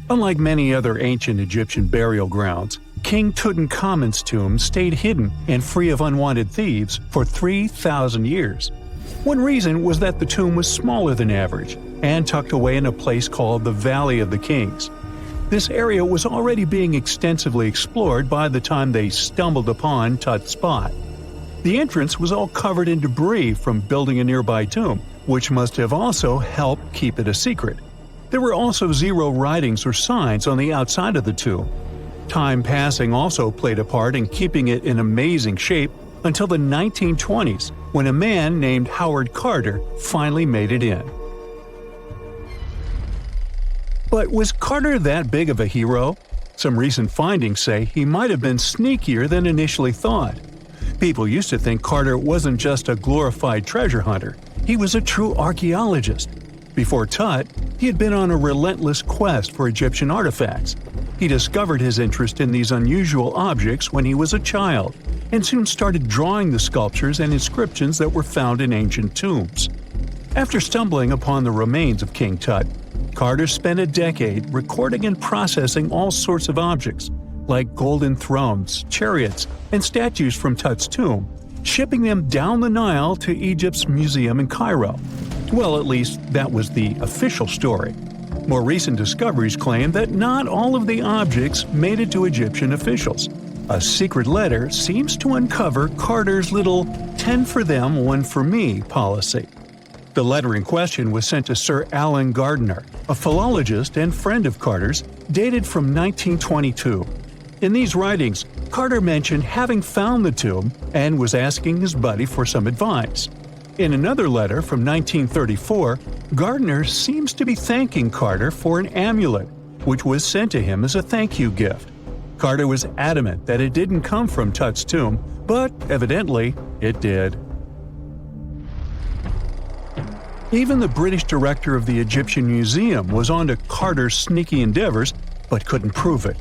Unlike many other ancient Egyptian burial grounds, King Tutankhamun's tomb stayed hidden and free of unwanted thieves for 3,000 years. One reason was that the tomb was smaller than average and tucked away in a place called the Valley of the Kings. This area was already being extensively explored by the time they stumbled upon Tut's spot. The entrance was all covered in debris from building a nearby tomb, which must have also helped keep it a secret. There were also zero writings or signs on the outside of the tomb. Time passing also played a part in keeping it in amazing shape until the 1920s, when a man named Howard Carter finally made it in. But was Carter that big of a hero? Some recent findings say he might have been sneakier than initially thought. People used to think Carter wasn't just a glorified treasure hunter, he was a true archaeologist. Before Tut, he had been on a relentless quest for Egyptian artifacts. He discovered his interest in these unusual objects when he was a child, and soon started drawing the sculptures and inscriptions that were found in ancient tombs. After stumbling upon the remains of King Tut, Carter spent a decade recording and processing all sorts of objects, like golden thrones, chariots, and statues from Tut's tomb, shipping them down the Nile to Egypt's museum in Cairo. Well, at least that was the official story. More recent discoveries claim that not all of the objects made it to Egyptian officials. A secret letter seems to uncover Carter's little 10 for them, 1 for me policy. The letter in question was sent to Sir Alan Gardiner, a philologist and friend of Carter's, dated from 1922. In these writings, Carter mentioned having found the tomb and was asking his buddy for some advice. In another letter from 1934, Gardiner seems to be thanking Carter for an amulet, which was sent to him as a thank you gift. Carter was adamant that it didn't come from Tut's tomb, but evidently it did. Even the British director of the Egyptian Museum was onto Carter's sneaky endeavors, but couldn't prove it.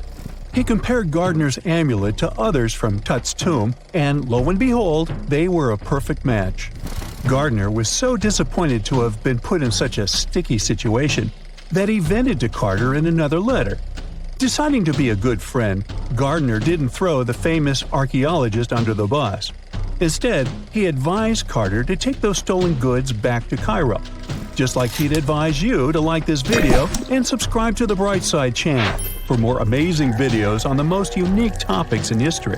He compared Gardiner's amulet to others from Tut's tomb, and lo and behold, they were a perfect match. Gardiner was so disappointed to have been put in such a sticky situation that he vented to Carter in another letter. Deciding to be a good friend, Gardiner didn't throw the famous archaeologist under the bus. Instead, he advised Carter to take those stolen goods back to Cairo, just like he'd advise you to like this video and subscribe to the Brightside channel for more amazing videos on the most unique topics in history.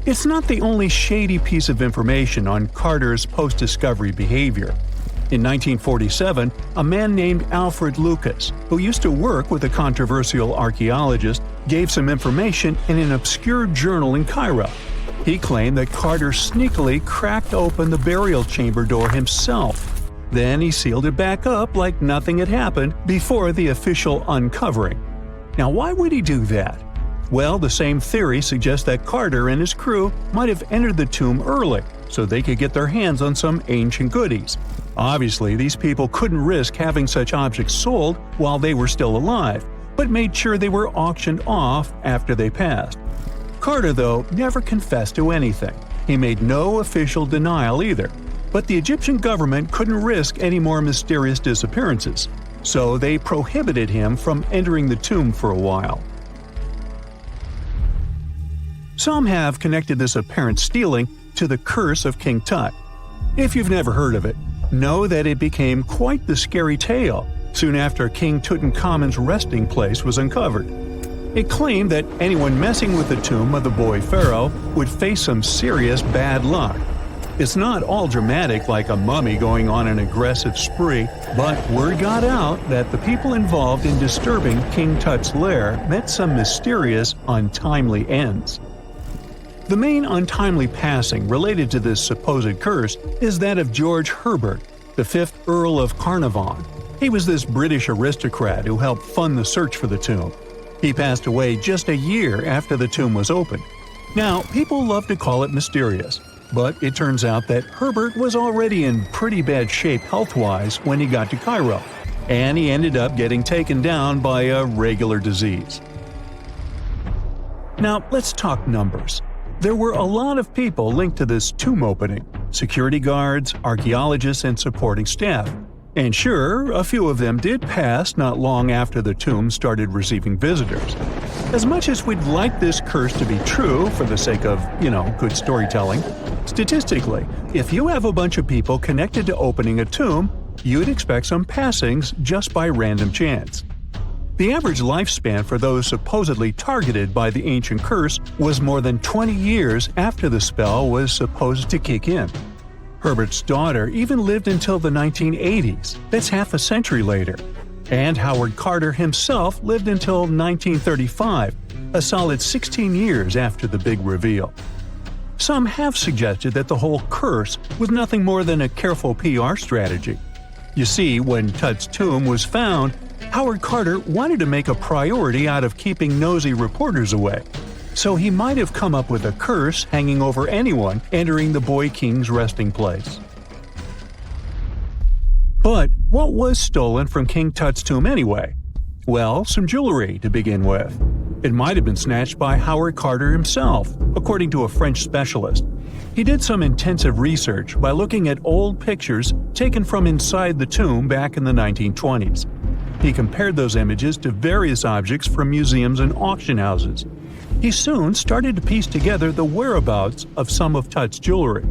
It's not the only shady piece of information on Carter's post-discovery behavior. In 1947, a man named Alfred Lucas, who used to work with a controversial archaeologist, gave some information in an obscure journal in Cairo. He claimed that Carter sneakily cracked open the burial chamber door himself. Then he sealed it back up like nothing had happened before the official uncovering. Now, why would he do that? Well, the same theory suggests that Carter and his crew might have entered the tomb early so they could get their hands on some ancient goodies. Obviously, these people couldn't risk having such objects sold while they were still alive, but made sure they were auctioned off after they passed. Carter, though, never confessed to anything. He made no official denial either, but the Egyptian government couldn't risk any more mysterious disappearances, so they prohibited him from entering the tomb for a while. Some have connected this apparent stealing to the curse of King Tut. If you've never heard of it, know that it became quite the scary tale soon after King Tutankhamun's resting place was uncovered. It claimed that anyone messing with the tomb of the boy pharaoh would face some serious bad luck. It's not all dramatic like a mummy going on an aggressive spree, but word got out that the people involved in disturbing King Tut's lair met some mysterious, untimely ends. The main untimely passing related to this supposed curse is that of George Herbert, the 5th Earl of Carnarvon. He was this British aristocrat who helped fund the search for the tomb. He passed away just a year after the tomb was opened. Now, people love to call it mysterious, but it turns out that Herbert was already in pretty bad shape health-wise when he got to Cairo. and he ended up getting taken down by a regular disease. Now, let's talk numbers. There were a lot of people linked to this tomb opening: security guards, archaeologists, and supporting staff. And sure, a few of them did pass not long after the tomb started receiving visitors. As much as we'd like this curse to be true for the sake of, good storytelling, statistically, if you have a bunch of people connected to opening a tomb, you'd expect some passings just by random chance. The average lifespan for those supposedly targeted by the ancient curse was more than 20 years after the spell was supposed to kick in. Herbert's daughter even lived until the 1980s, that's half a century later. And Howard Carter himself lived until 1935, a solid 16 years after the big reveal. Some have suggested that the whole curse was nothing more than a careful PR strategy. You see, when Tut's tomb was found, Howard Carter wanted to make a priority out of keeping nosy reporters away. So he might have come up with a curse hanging over anyone entering the boy king's resting place. But what was stolen from King Tut's tomb anyway? Well, some jewelry to begin with. It might have been snatched by Howard Carter himself, according to a French specialist. He did some intensive research by looking at old pictures taken from inside the tomb back in the 1920s. He compared those images to various objects from museums and auction houses. He soon started to piece together the whereabouts of some of Tut's jewelry.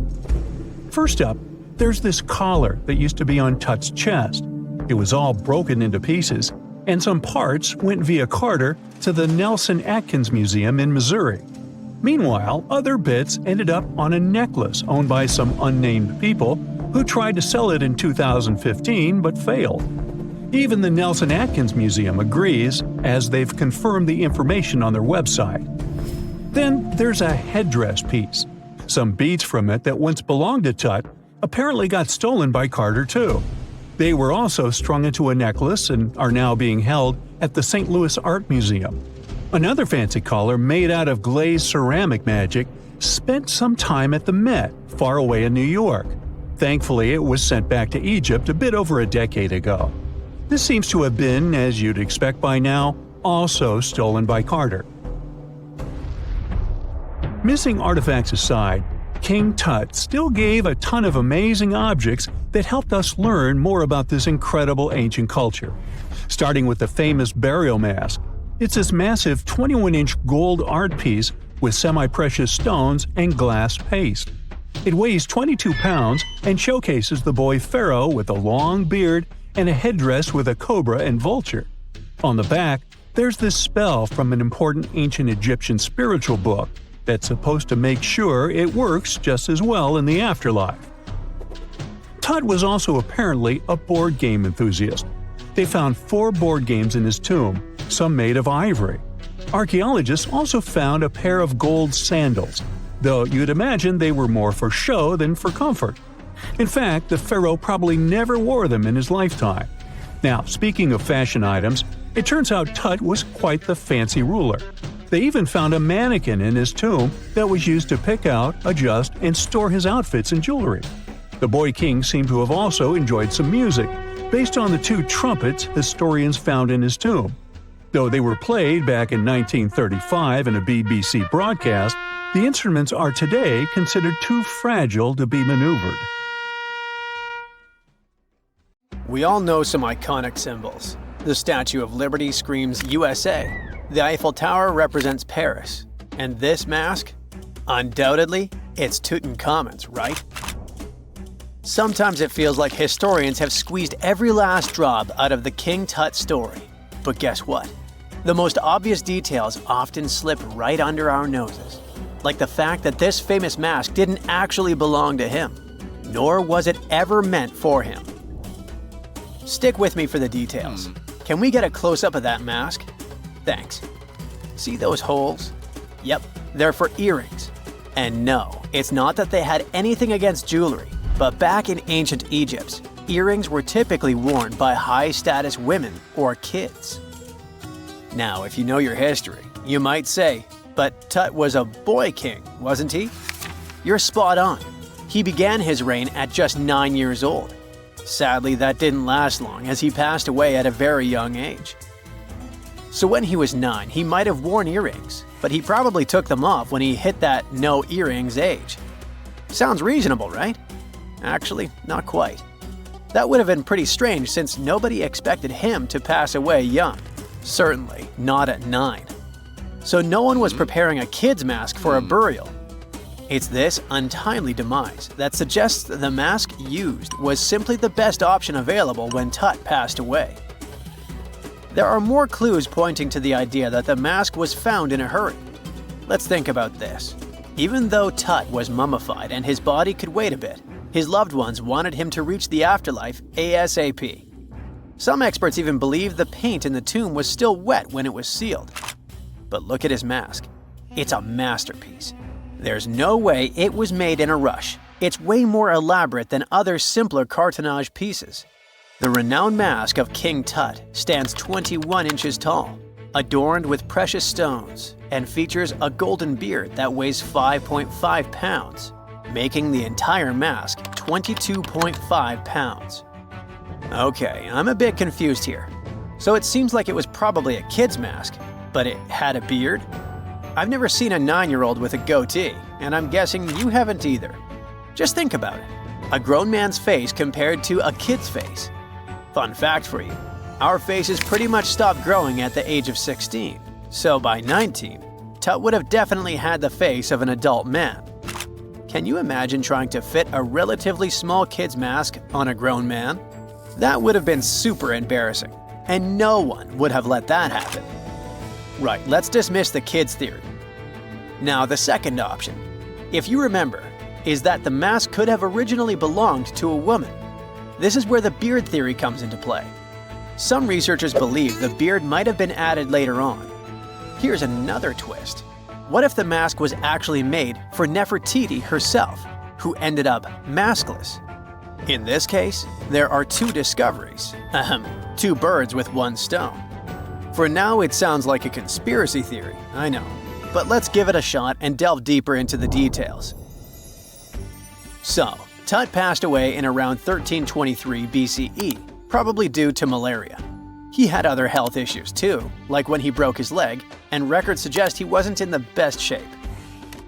First up, there's this collar that used to be on Tut's chest. It was all broken into pieces, and some parts went via Carter to the Nelson Atkins Museum in Missouri. Meanwhile, other bits ended up on a necklace owned by some unnamed people who tried to sell it in 2015 but failed. Even the Nelson Atkins Museum agrees, as they've confirmed the information on their website. Then there's a headdress piece. Some beads from it that once belonged to Tut apparently got stolen by Carter too. They were also strung into a necklace and are now being held at the St. Louis Art Museum. Another fancy collar made out of glazed ceramic magic spent some time at the Met, far away in New York. Thankfully, it was sent back to Egypt a bit over a decade ago. This seems to have been, as you'd expect by now, also stolen by Carter. Missing artifacts aside, King Tut still gave a ton of amazing objects that helped us learn more about this incredible ancient culture. Starting with the famous burial mask. It's this massive 21-inch gold art piece with semi-precious stones and glass paste. It weighs 22 pounds and showcases the boy pharaoh with a long beard and a headdress with a cobra and vulture. On the back, there's this spell from an important ancient Egyptian spiritual book that's supposed to make sure it works just as well in the afterlife. Tut was also apparently a board game enthusiast. They found 4 board games in his tomb, some made of ivory. Archaeologists also found a pair of gold sandals, though you'd imagine they were more for show than for comfort. In fact, the pharaoh probably never wore them in his lifetime. Now, speaking of fashion items, it turns out Tut was quite the fancy ruler. They even found a mannequin in his tomb that was used to pick out, adjust, and store his outfits and jewelry. The boy king seemed to have also enjoyed some music, based on the 2 trumpets historians found in his tomb. Though they were played back in 1935 in a BBC broadcast, the instruments are today considered too fragile to be maneuvered. We all know some iconic symbols. The Statue of Liberty screams USA. The Eiffel Tower represents Paris. And this mask? Undoubtedly, it's Tutankhamun's, right? Sometimes it feels like historians have squeezed every last drop out of the King Tut story. But guess what? The most obvious details often slip right under our noses. Like the fact that this famous mask didn't actually belong to him, nor was it ever meant for him. Stick with me for the details. Can we get a close-up of that mask? Thanks. See those holes? Yep, they're for earrings. And no, it's not that they had anything against jewelry, but back in ancient Egypt, earrings were typically worn by high-status women or kids. Now, if you know your history, you might say, but Tut was a boy king, wasn't he? You're spot on. He began his reign at just 9 years old. Sadly, that didn't last long as he passed away at a very young age. So when he was 9, he might have worn earrings, but he probably took them off when he hit that no earrings age. Sounds reasonable, right? Actually, not quite. That would have been pretty strange since nobody expected him to pass away young. Certainly not at 9. So no one was preparing a kid's mask for a burial. It's this untimely demise that suggests the mask used was simply the best option available when Tut passed away. There are more clues pointing to the idea that the mask was found in a hurry. Let's think about this. Even though Tut was mummified and his body could wait a bit, his loved ones wanted him to reach the afterlife ASAP. Some experts even believe the paint in the tomb was still wet when it was sealed. But look at his mask. It's a masterpiece. There's no way it was made in a rush. It's way more elaborate than other simpler cartonnage pieces. The renowned mask of King Tut stands 21 inches tall, adorned with precious stones, and features a golden beard that weighs 5.5 pounds, making the entire mask 22.5 pounds. Okay, I'm a bit confused here. So it seems like it was probably a kid's mask, but it had a beard? I've never seen a 9-year-old with a goatee, and I'm guessing you haven't either. Just think about it. A grown man's face compared to a kid's face. Fun fact for you, our faces pretty much stopped growing at the age of 16, so by 19, Tut would have definitely had the face of an adult man. Can you imagine trying to fit a relatively small kid's mask on a grown man? That would have been super embarrassing, and no one would have let that happen. Right, let's dismiss the kid's theory. Now, the second option, if you remember, is that the mask could have originally belonged to a woman. This is where the beard theory comes into play. Some researchers believe the beard might have been added later on. Here's another twist. What if the mask was actually made for Nefertiti herself, who ended up maskless? In this case, there are two discoveries. Two birds with one stone. For now, it sounds like a conspiracy theory, I know. But let's give it a shot and delve deeper into the details. So, Tut passed away in around 1323 BCE, probably due to malaria. He had other health issues too, like when he broke his leg, and records suggest he wasn't in the best shape.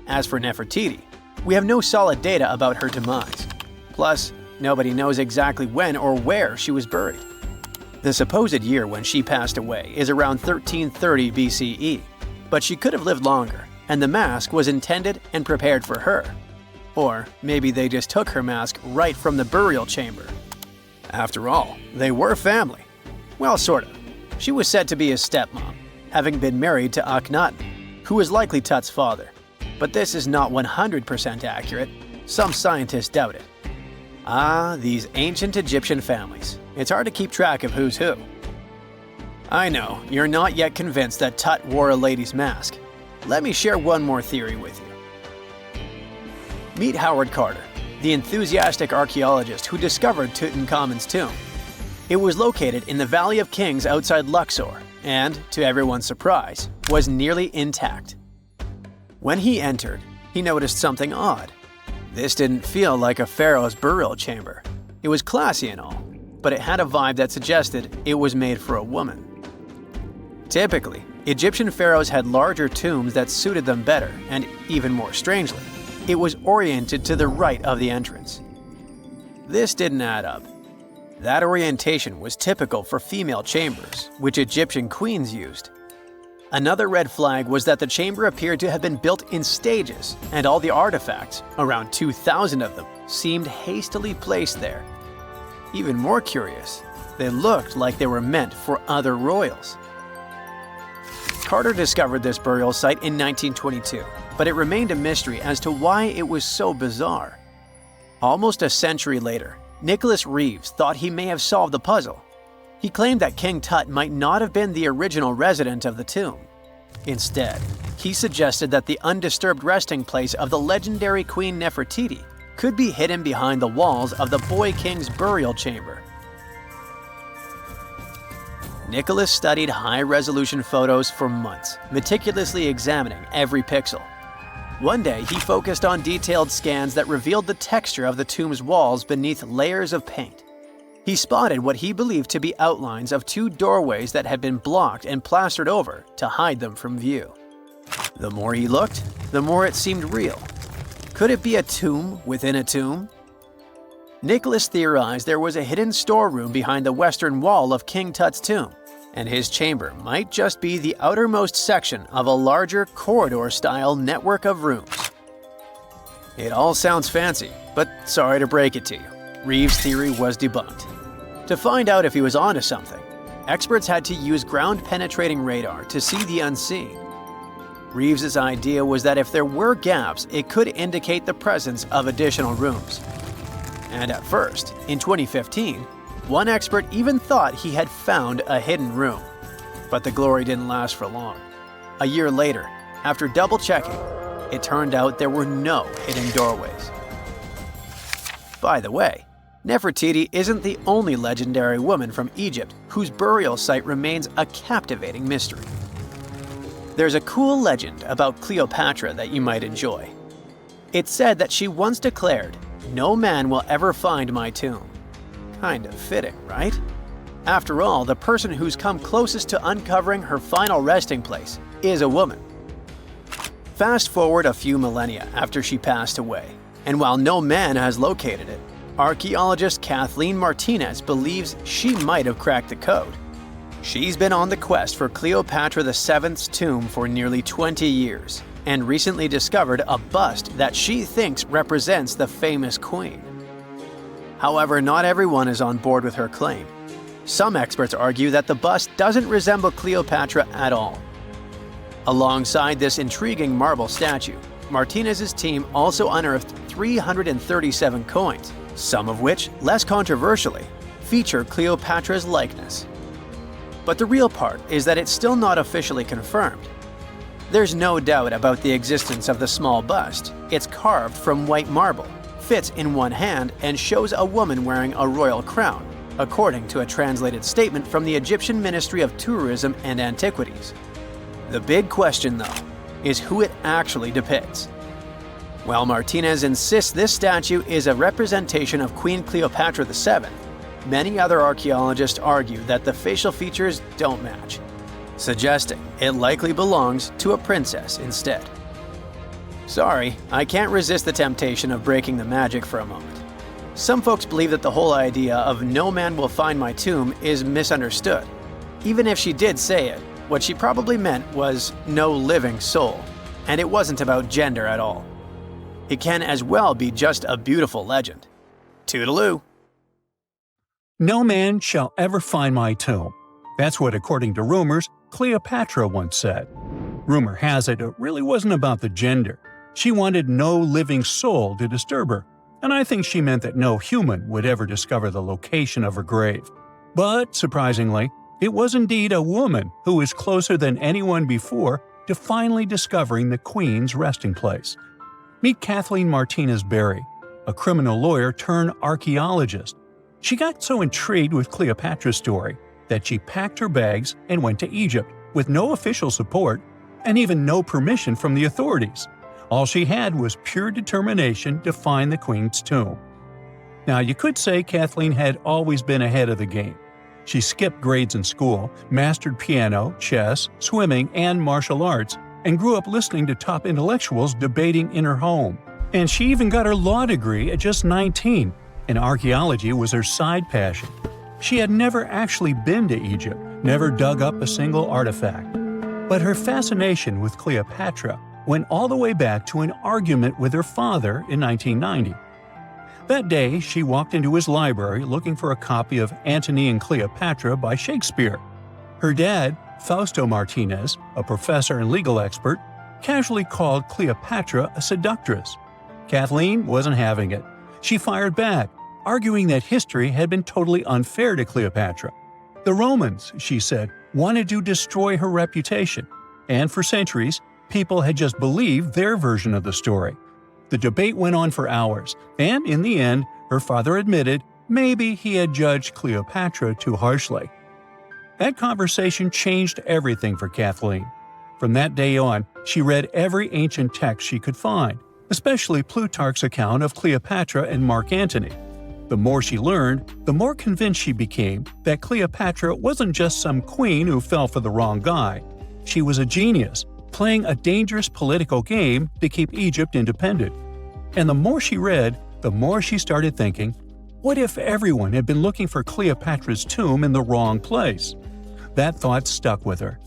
As for Nefertiti, we have no solid data about her demise. Plus, nobody knows exactly when or where she was buried. The supposed year when she passed away is around 1330 BCE, but she could have lived longer, and the mask was intended and prepared for her. Or maybe they just took her mask right from the burial chamber. After all, they were family. Well, sort of. She was said to be his stepmom, having been married to Akhenaten, who was likely Tut's father. But this is not 100% accurate. Some scientists doubt it. Ah, these ancient Egyptian families. It's hard to keep track of who's who. I know, you're not yet convinced that Tut wore a lady's mask. Let me share one more theory with you. Meet Howard Carter, the enthusiastic archaeologist who discovered Tutankhamun's tomb. It was located in the Valley of Kings outside Luxor, and, to everyone's surprise, was nearly intact. When he entered, he noticed something odd. This didn't feel like a pharaoh's burial chamber. It was classy and all, but it had a vibe that suggested it was made for a woman. Typically, Egyptian pharaohs had larger tombs that suited them better, and even more strangely, it was oriented to the right of the entrance. This didn't add up. That orientation was typical for female chambers, which Egyptian queens used. Another red flag was that the chamber appeared to have been built in stages, and all the artifacts, around 2,000 of them, seemed hastily placed there. Even more curious, they looked like they were meant for other royals. Carter discovered this burial site in 1922, but it remained a mystery as to why it was so bizarre. Almost a century later, Nicholas Reeves thought he may have solved the puzzle. He claimed that King Tut might not have been the original resident of the tomb. Instead, he suggested that the undisturbed resting place of the legendary Queen Nefertiti could be hidden behind the walls of the boy king's burial chamber. Nicholas studied high-resolution photos for months, meticulously examining every pixel. One day, he focused on detailed scans that revealed the texture of the tomb's walls beneath layers of paint. He spotted what he believed to be outlines of two doorways that had been blocked and plastered over to hide them from view. The more he looked, the more it seemed real. Could it be a tomb within a tomb? Nicholas theorized there was a hidden storeroom behind the western wall of King Tut's tomb, and his chamber might just be the outermost section of a larger corridor-style network of rooms. It all sounds fancy, but sorry to break it to you, Reeves' theory was debunked. To find out if he was onto something, experts had to use ground-penetrating radar to see the unseen. Reeves' idea was that if there were gaps, it could indicate the presence of additional rooms. And at first, in 2015, one expert even thought he had found a hidden room. But the glory didn't last for long. A year later, after double-checking, it turned out there were no hidden doorways. By the way, Nefertiti isn't the only legendary woman from Egypt whose burial site remains a captivating mystery. There's a cool legend about Cleopatra that you might enjoy. It's said that she once declared, "No man will ever find my tomb." Kind of fitting, right? After all, the person who's come closest to uncovering her final resting place is a woman. Fast forward a few millennia after she passed away, and while no man has located it, archaeologist Kathleen Martinez believes she might have cracked the code. She's been on the quest for Cleopatra VII's tomb for nearly 20 years, and recently discovered a bust that she thinks represents the famous queen. However, not everyone is on board with her claim. Some experts argue that the bust doesn't resemble Cleopatra at all. Alongside this intriguing marble statue, Martinez's team also unearthed 337 coins, some of which, less controversially, feature Cleopatra's likeness. But the real part is that it's still not officially confirmed. There's no doubt about the existence of the small bust. It's carved from white marble, fits in one hand, and shows a woman wearing a royal crown, according to a translated statement from the Egyptian Ministry of Tourism and Antiquities. The big question, though, is who it actually depicts. While Martinez insists this statue is a representation of Queen Cleopatra VII, many other archaeologists argue that the facial features don't match, suggesting it likely belongs to a princess instead. Sorry, I can't resist the temptation of breaking the magic for a moment. Some folks believe that the whole idea of "no man will find my tomb" is misunderstood. Even if she did say it, what she probably meant was "no living soul," and it wasn't about gender at all. It can as well be just a beautiful legend. Toodaloo! No man shall ever find my tomb. That's what, according to rumors, Cleopatra once said. Rumor has it really wasn't about the gender. She wanted no living soul to disturb her, and I think she meant that no human would ever discover the location of her grave. But, surprisingly, it was indeed a woman who was closer than anyone before to finally discovering the Queen's resting place. Meet Kathleen Martinez-Berry, a criminal lawyer turned archaeologist. She got so intrigued with Cleopatra's story that she packed her bags and went to Egypt with no official support and even no permission from the authorities. All she had was pure determination to find the Queen's tomb. Now, you could say Kathleen had always been ahead of the game. She skipped grades in school, mastered piano, chess, swimming, and martial arts, and grew up listening to top intellectuals debating in her home. And she even got her law degree at just 19, and archaeology was her side passion. She had never actually been to Egypt, never dug up a single artifact. But her fascination with Cleopatra went all the way back to an argument with her father in 1990. That day, she walked into his library looking for a copy of Antony and Cleopatra by Shakespeare. Her dad, Fausto Martinez, a professor and legal expert, casually called Cleopatra a seductress. Kathleen wasn't having it. She fired back, arguing that history had been totally unfair to Cleopatra. The Romans, she said, wanted to destroy her reputation, and for centuries, people had just believed their version of the story. The debate went on for hours, and in the end, her father admitted maybe he had judged Cleopatra too harshly. That conversation changed everything for Kathleen. From that day on, she read every ancient text she could find, especially Plutarch's account of Cleopatra and Mark Antony. The more she learned, the more convinced she became that Cleopatra wasn't just some queen who fell for the wrong guy. She was a genius, playing a dangerous political game to keep Egypt independent. And the more she read, the more she started thinking, what if everyone had been looking for Cleopatra's tomb in the wrong place? That thought stuck with her.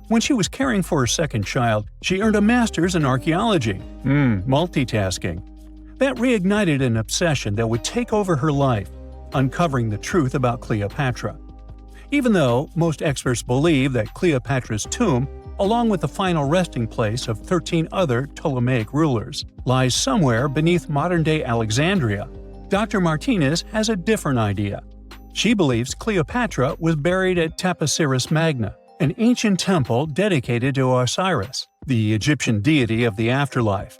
When she was caring for her second child, she earned a master's in archaeology. Multitasking. That reignited an obsession that would take over her life, uncovering the truth about Cleopatra. Even though most experts believe that Cleopatra's tomb, along with the final resting place of 13 other Ptolemaic rulers, lies somewhere beneath modern-day Alexandria, Dr. Martinez has a different idea. She believes Cleopatra was buried at Taposiris Magna, an ancient temple dedicated to Osiris, the Egyptian deity of the afterlife.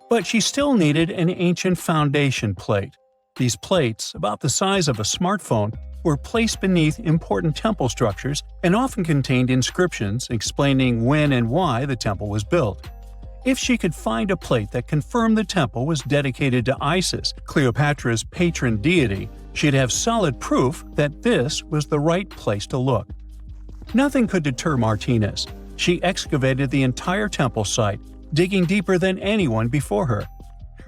But she still needed an ancient foundation plate. These plates, about the size of a smartphone, were placed beneath important temple structures and often contained inscriptions explaining when and why the temple was built. If she could find a plate that confirmed the temple was dedicated to Isis, Cleopatra's patron deity, she'd have solid proof that this was the right place to look. Nothing could deter Martinez. She excavated the entire temple site, digging deeper than anyone before her.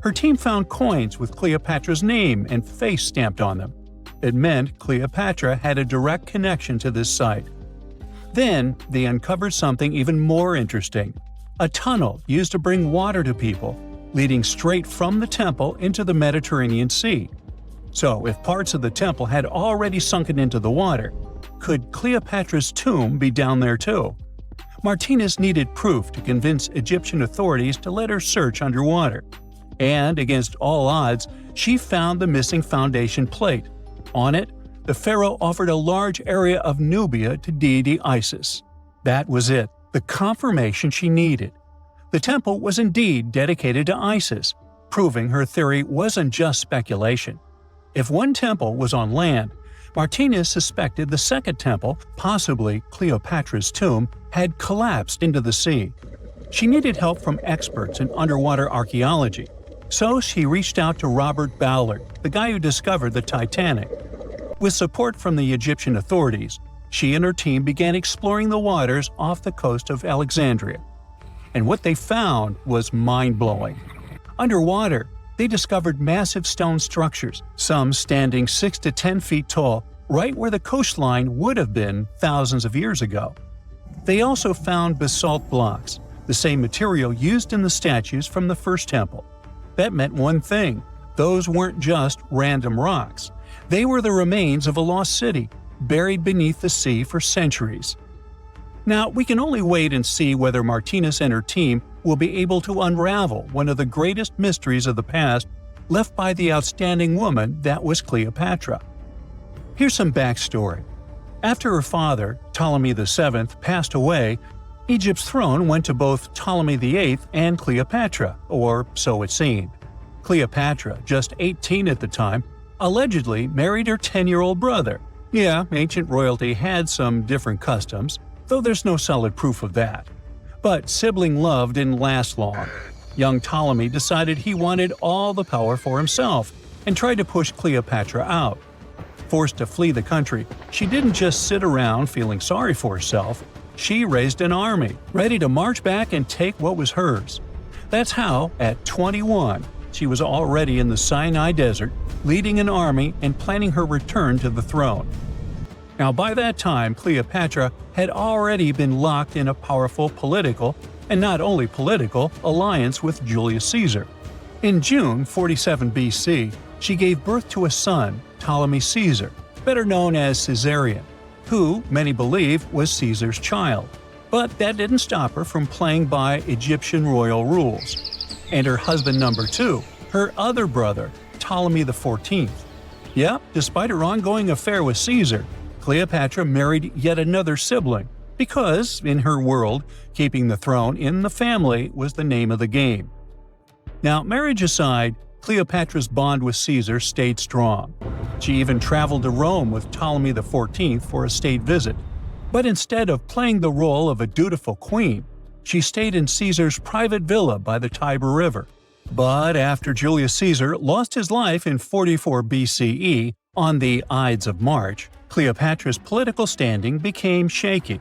Her team found coins with Cleopatra's name and face stamped on them. It meant Cleopatra had a direct connection to this site. Then, they uncovered something even more interesting. A tunnel used to bring water to people, leading straight from the temple into the Mediterranean Sea. So, if parts of the temple had already sunken into the water, could Cleopatra's tomb be down there too? Martinez needed proof to convince Egyptian authorities to let her search underwater. And, against all odds, she found the missing foundation plate. On it, the pharaoh offered a large area of Nubia to deity Isis. That was it, the confirmation she needed. The temple was indeed dedicated to Isis, proving her theory wasn't just speculation. If one temple was on land, Martinez suspected the second temple, possibly Cleopatra's tomb, had collapsed into the sea. She needed help from experts in underwater archaeology, so she reached out to Robert Ballard, the guy who discovered the Titanic. With support from the Egyptian authorities, she and her team began exploring the waters off the coast of Alexandria. And what they found was mind-blowing. Underwater, they discovered massive stone structures, some standing 6 to 10 feet tall, right where the coastline would have been thousands of years ago. They also found basalt blocks, the same material used in the statues from the first temple. That meant one thing: those weren't just random rocks. They were the remains of a lost city, buried beneath the sea for centuries. Now, we can only wait and see whether Martinez and her team will be able to unravel one of the greatest mysteries of the past left by the outstanding woman that was Cleopatra. Here's some backstory. After her father, Ptolemy VII, passed away, Egypt's throne went to both Ptolemy VIII and Cleopatra, or so it seemed. Cleopatra, just 18 at the time, allegedly married her 10-year-old brother. Yeah, ancient royalty had some different customs, though there's no solid proof of that. But sibling love didn't last long. Young Ptolemy decided he wanted all the power for himself and tried to push Cleopatra out. Forced to flee the country, she didn't just sit around feeling sorry for herself. She raised an army, ready to march back and take what was hers. That's how, at 21, she was already in the Sinai Desert, leading an army and planning her return to the throne. Now, by that time, Cleopatra had already been locked in a powerful political, and not only political, alliance with Julius Caesar. In June 47 BC, she gave birth to a son, Ptolemy Caesar, better known as Caesarion, who, many believe, was Caesar's child. But that didn't stop her from playing by Egyptian royal rules. And her husband number 2, her other brother, Ptolemy XIV. Yep, despite her ongoing affair with Caesar, Cleopatra married yet another sibling, because, in her world, keeping the throne in the family was the name of the game. Now, marriage aside, Cleopatra's bond with Caesar stayed strong. She even traveled to Rome with Ptolemy XIV for a state visit. But instead of playing the role of a dutiful queen, she stayed in Caesar's private villa by the Tiber River. But after Julius Caesar lost his life in 44 BCE on the Ides of March, Cleopatra's political standing became shaky.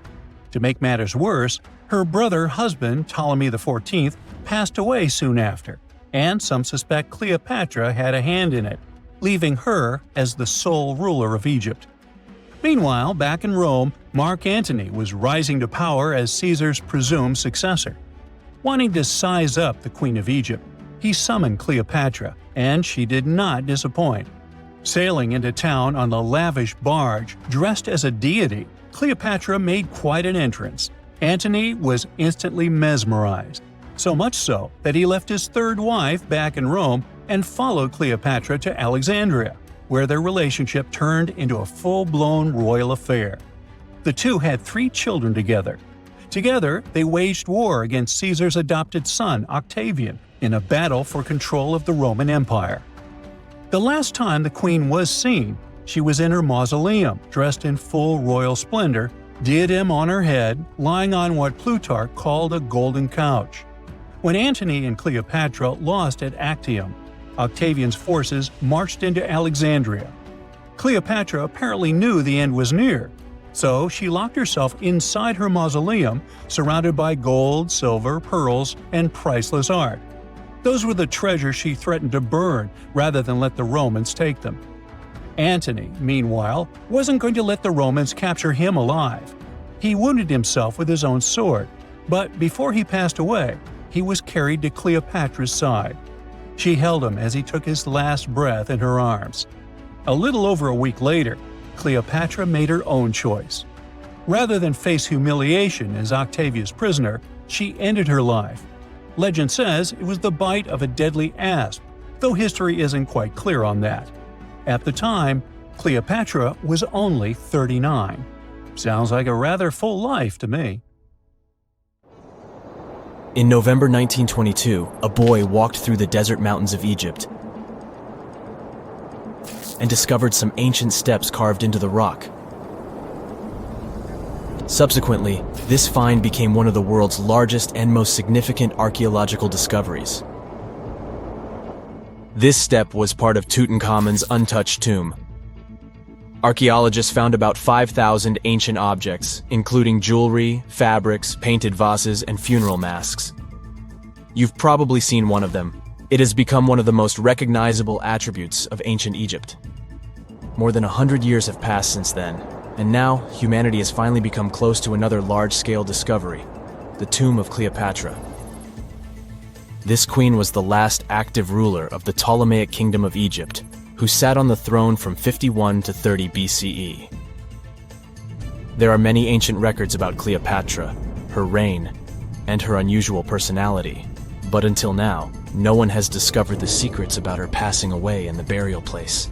To make matters worse, her husband Ptolemy XIV passed away soon after, and some suspect Cleopatra had a hand in it, leaving her as the sole ruler of Egypt. Meanwhile, back in Rome, Mark Antony was rising to power as Caesar's presumed successor. Wanting to size up the Queen of Egypt, he summoned Cleopatra, and she did not disappoint. Sailing into town on a lavish barge dressed as a deity, Cleopatra made quite an entrance. Antony was instantly mesmerized, so much so that he left his third wife back in Rome and followed Cleopatra to Alexandria, where their relationship turned into a full-blown royal affair. The two had 3 children together. Together, they waged war against Caesar's adopted son, Octavian, in a battle for control of the Roman Empire. The last time the queen was seen, she was in her mausoleum, dressed in full royal splendor, diadem on her head, lying on what Plutarch called a golden couch. When Antony and Cleopatra lost at Actium, Octavian's forces marched into Alexandria. Cleopatra apparently knew the end was near, so she locked herself inside her mausoleum, surrounded by gold, silver, pearls, and priceless art. Those were the treasures she threatened to burn rather than let the Romans take them. Antony, meanwhile, wasn't going to let the Romans capture him alive. He wounded himself with his own sword, but before he passed away, he was carried to Cleopatra's side. She held him as he took his last breath in her arms. A little over a week later, Cleopatra made her own choice. Rather than face humiliation as Octavia's prisoner, she ended her life. Legend says it was the bite of a deadly asp, though history isn't quite clear on that. At the time, Cleopatra was only 39. Sounds like a rather full life to me. In November 1922, a boy walked through the desert mountains of Egypt and discovered some ancient steps carved into the rock. Subsequently, this find became one of the world's largest and most significant archaeological discoveries. This step was part of Tutankhamun's untouched tomb. Archaeologists found about 5,000 ancient objects, including jewelry, fabrics, painted vases, and funeral masks. You've probably seen one of them. It has become one of the most recognizable attributes of ancient Egypt. More than 100 years have passed since then, and now humanity has finally become close to another large-scale discovery, the tomb of Cleopatra. This queen was the last active ruler of the Ptolemaic Kingdom of Egypt, who sat on the throne from 51 to 30 BCE. There are many ancient records about Cleopatra, her reign, and her unusual personality, but until now, no one has discovered the secrets about her passing away in the burial place.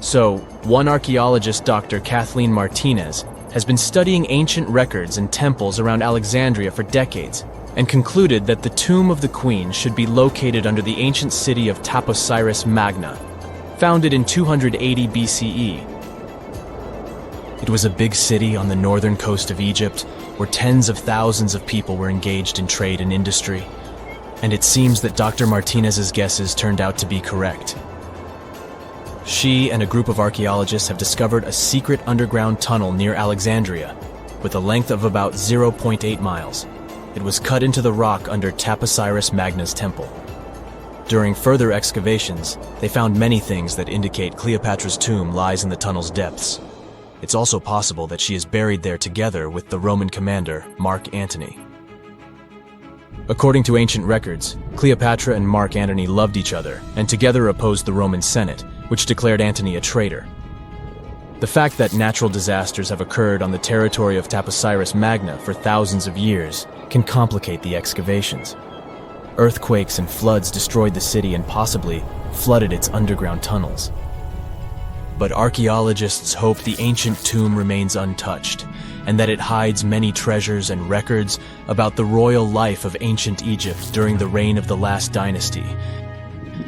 So, one archaeologist, Dr. Kathleen Martinez, has been studying ancient records and temples around Alexandria for decades, and concluded that the tomb of the queen should be located under the ancient city of Taposiris Magna, founded in 280 BCE. It was a big city on the northern coast of Egypt, where tens of thousands of people were engaged in trade and industry, and it seems that Dr. Martinez's guesses turned out to be correct. She and a group of archaeologists have discovered a secret underground tunnel near Alexandria, with a length of about 0.8 miles. It was cut into the rock under Taposiris Magna's temple. During further excavations, they found many things that indicate Cleopatra's tomb lies in the tunnel's depths. It's also possible that she is buried there together with the Roman commander, Mark Antony. According to ancient records, Cleopatra and Mark Antony loved each other and together opposed the Roman Senate, which declared Antony a traitor. The fact that natural disasters have occurred on the territory of Taposiris Magna for thousands of years can complicate the excavations. Earthquakes and floods destroyed the city and possibly flooded its underground tunnels. But archaeologists hope the ancient tomb remains untouched, and that it hides many treasures and records about the royal life of ancient Egypt during the reign of the last dynasty.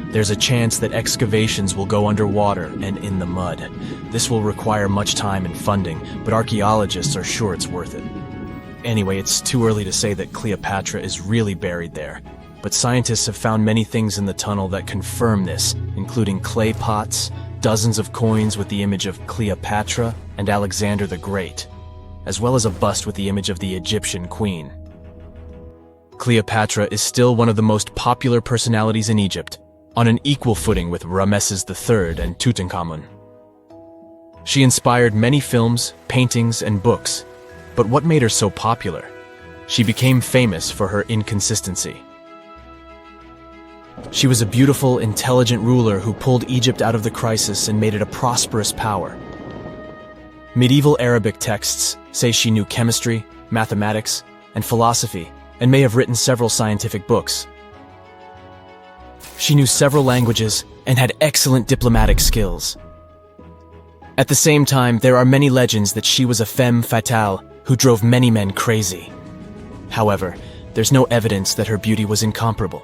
There's a chance that excavations will go underwater and in the mud. This will require much time and funding, but archaeologists are sure it's worth it. Anyway, it's too early to say that Cleopatra is really buried there. but scientists have found many things in the tunnel that confirm this, including clay pots, dozens of coins with the image of Cleopatra and Alexander the Great, as well as a bust with the image of the Egyptian queen. Cleopatra is still one of the most popular personalities in Egypt, on an equal footing with Ramesses III and Tutankhamun. She inspired many films, paintings, and books, but what made her so popular? She became famous for her inconsistency. She was a beautiful, intelligent ruler who pulled Egypt out of the crisis and made it a prosperous power. Medieval Arabic texts say she knew chemistry, mathematics, and philosophy, and may have written several scientific books. She knew several languages and had excellent diplomatic skills. At the same time, there are many legends that she was a femme fatale who drove many men crazy. However, there's no evidence that her beauty was incomparable.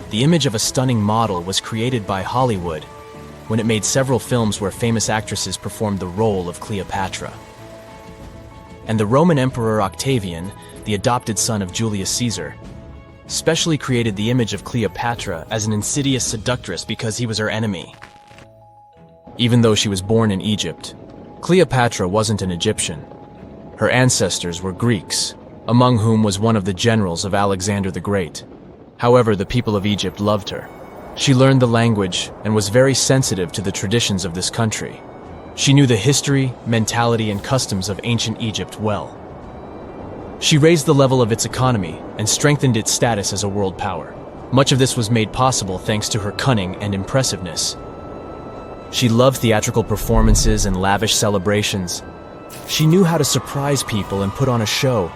The image of a stunning model was created by Hollywood when it made several films where famous actresses performed the role of Cleopatra. And the Roman Emperor Octavian, the adopted son of Julius Caesar, specially created the image of Cleopatra as an insidious seductress because he was her enemy. Even though she was born in Egypt, Cleopatra wasn't an Egyptian. Her ancestors were Greeks, among whom was one of the generals of Alexander the Great. However, the people of Egypt loved her. She learned the language and was very sensitive to the traditions of this country. She knew the history, mentality, and customs of ancient Egypt well. She raised the level of its economy and strengthened its status as a world power. Much of this was made possible thanks to her cunning and impressiveness. She loved theatrical performances and lavish celebrations. She knew how to surprise people and put on a show.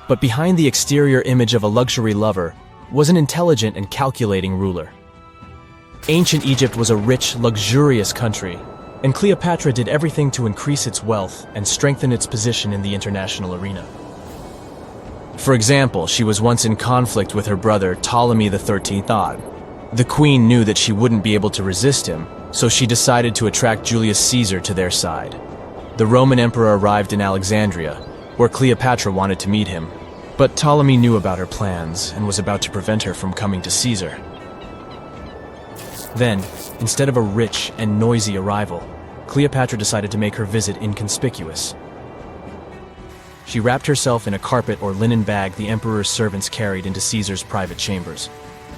But behind the exterior image of a luxury lover was an intelligent and calculating ruler. Ancient Egypt was a rich, luxurious country, and Cleopatra did everything to increase its wealth and strengthen its position in the international arena. For example, she was once in conflict with her brother Ptolemy XIII. The queen knew that she wouldn't be able to resist him, so she decided to attract Julius Caesar to their side. The Roman emperor arrived in Alexandria, where Cleopatra wanted to meet him, but Ptolemy knew about her plans and was about to prevent her from coming to Caesar. Then, instead of a rich and noisy arrival, Cleopatra decided to make her visit inconspicuous. She wrapped herself in a carpet or linen bag the emperor's servants carried into Caesar's private chambers.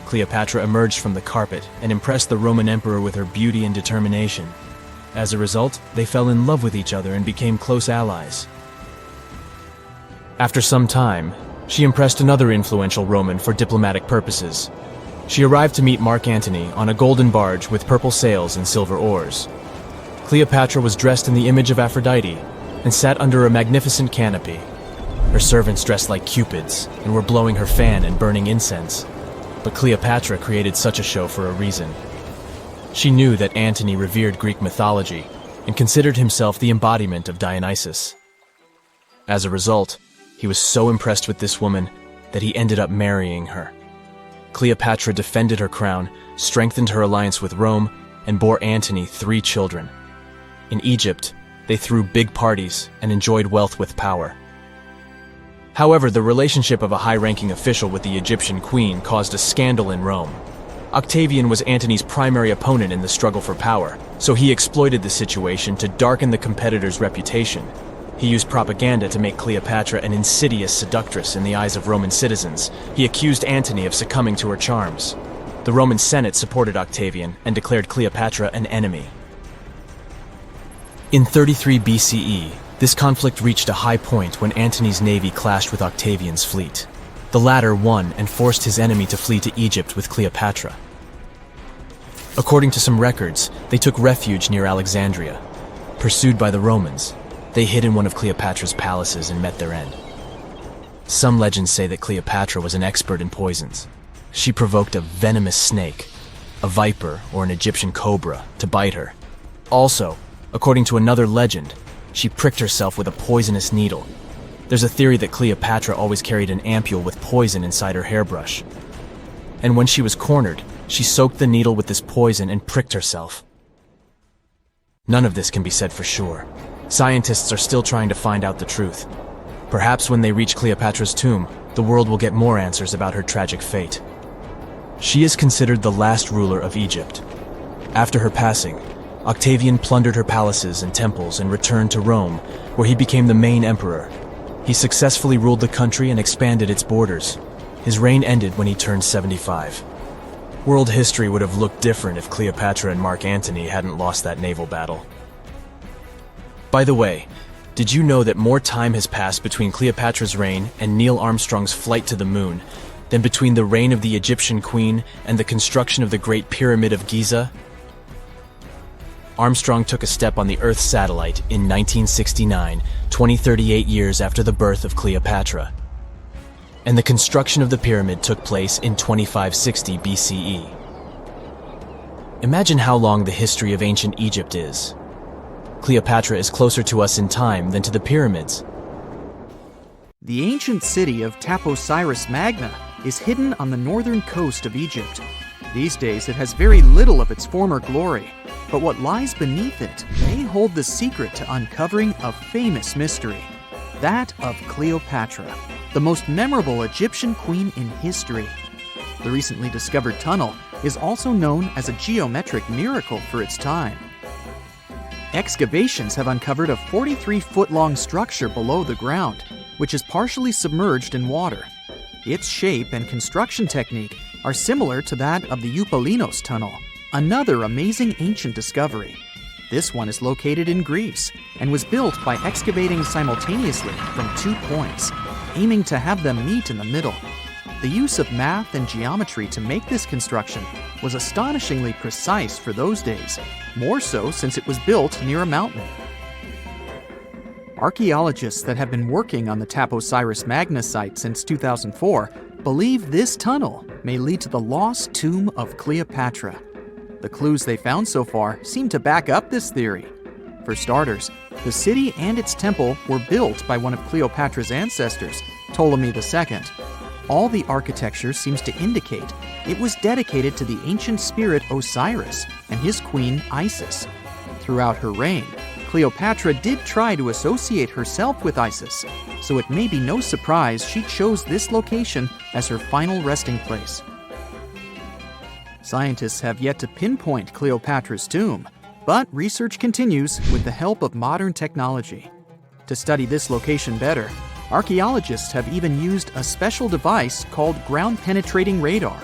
Cleopatra emerged from the carpet and impressed the Roman emperor with her beauty and determination. As a result, they fell in love with each other and became close allies. After some time, she impressed another influential Roman for diplomatic purposes. She arrived to meet Mark Antony on a golden barge with purple sails and silver oars. Cleopatra was dressed in the image of Aphrodite and sat under a magnificent canopy. Her servants dressed like cupids and were blowing her fan and burning incense. But Cleopatra created such a show for a reason. She knew that Antony revered Greek mythology and considered himself the embodiment of Dionysus. As a result, he was so impressed with this woman that he ended up marrying her. Cleopatra defended her crown, strengthened her alliance with Rome, and bore Antony 3 children. In Egypt, they threw big parties and enjoyed wealth with power. However, the relationship of a high-ranking official with the Egyptian queen caused a scandal in Rome. Octavian was Antony's primary opponent in the struggle for power, so he exploited the situation to darken the competitor's reputation. He used propaganda to make Cleopatra an insidious seductress in the eyes of Roman citizens. He accused Antony of succumbing to her charms. The Roman Senate supported Octavian and declared Cleopatra an enemy. In 33 BCE, this conflict reached a high point when Antony's navy clashed with Octavian's fleet. The latter won and forced his enemy to flee to Egypt with Cleopatra. According to some records, they took refuge near Alexandria. Pursued by the Romans, they hid in one of Cleopatra's palaces and met their end. Some legends say that Cleopatra was an expert in poisons. She provoked a venomous snake, a viper or an Egyptian cobra, to bite her. Also, according to another legend, she pricked herself with a poisonous needle. There's a theory that Cleopatra always carried an ampule with poison inside her hairbrush. And when she was cornered, she soaked the needle with this poison and pricked herself. None of this can be said for sure. Scientists are still trying to find out the truth. Perhaps when they reach Cleopatra's tomb, the world will get more answers about her tragic fate. She is considered the last ruler of Egypt. After her passing, Octavian plundered her palaces and temples and returned to Rome, where he became the main emperor. He successfully ruled the country and expanded its borders. His reign ended when he turned 75. World history would have looked different if Cleopatra and Mark Antony hadn't lost that naval battle. By the way, did you know that more time has passed between Cleopatra's reign and Neil Armstrong's flight to the moon than between the reign of the Egyptian queen and the construction of the Great Pyramid of Giza? Armstrong took a step on the Earth satellite in 1969, 38 years after the birth of Cleopatra. And the construction of the pyramid took place in 2560 BCE. Imagine how long the history of ancient Egypt is. Cleopatra is closer to us in time than to the pyramids. The ancient city of Thutmose Magna is hidden on the northern coast of Egypt. These days it has very little of its former glory, but what lies beneath it may hold the secret to uncovering a famous mystery, that of Cleopatra, the most memorable Egyptian queen in history. The recently discovered tunnel is also known as a geometric miracle for its time. Excavations have uncovered a 43-foot-long structure below the ground, which is partially submerged in water. Its shape and construction technique are similar to that of the Pharaohs tunnel, another amazing ancient discovery. This one is located in Greece and was built by excavating simultaneously from 2 points, aiming to have them meet in the middle. The use of math and geometry to make this construction was astonishingly precise for those days, more so since it was built near a mountain. Archaeologists that have been working on the Thutmose Magna site since 2004 believe this tunnel may lead to the lost tomb of Cleopatra. The clues they found so far seem to back up this theory. For starters, the city and its temple were built by one of Cleopatra's ancestors, Ptolemy II. All the architecture seems to indicate it was dedicated to the ancient spirit Osiris and his queen Isis. Throughout her reign, Cleopatra did try to associate herself with Isis, so it may be no surprise she chose this location as her final resting place. Scientists have yet to pinpoint Cleopatra's tomb, but research continues with the help of modern technology. To study this location better, archaeologists have even used a special device called ground-penetrating radar.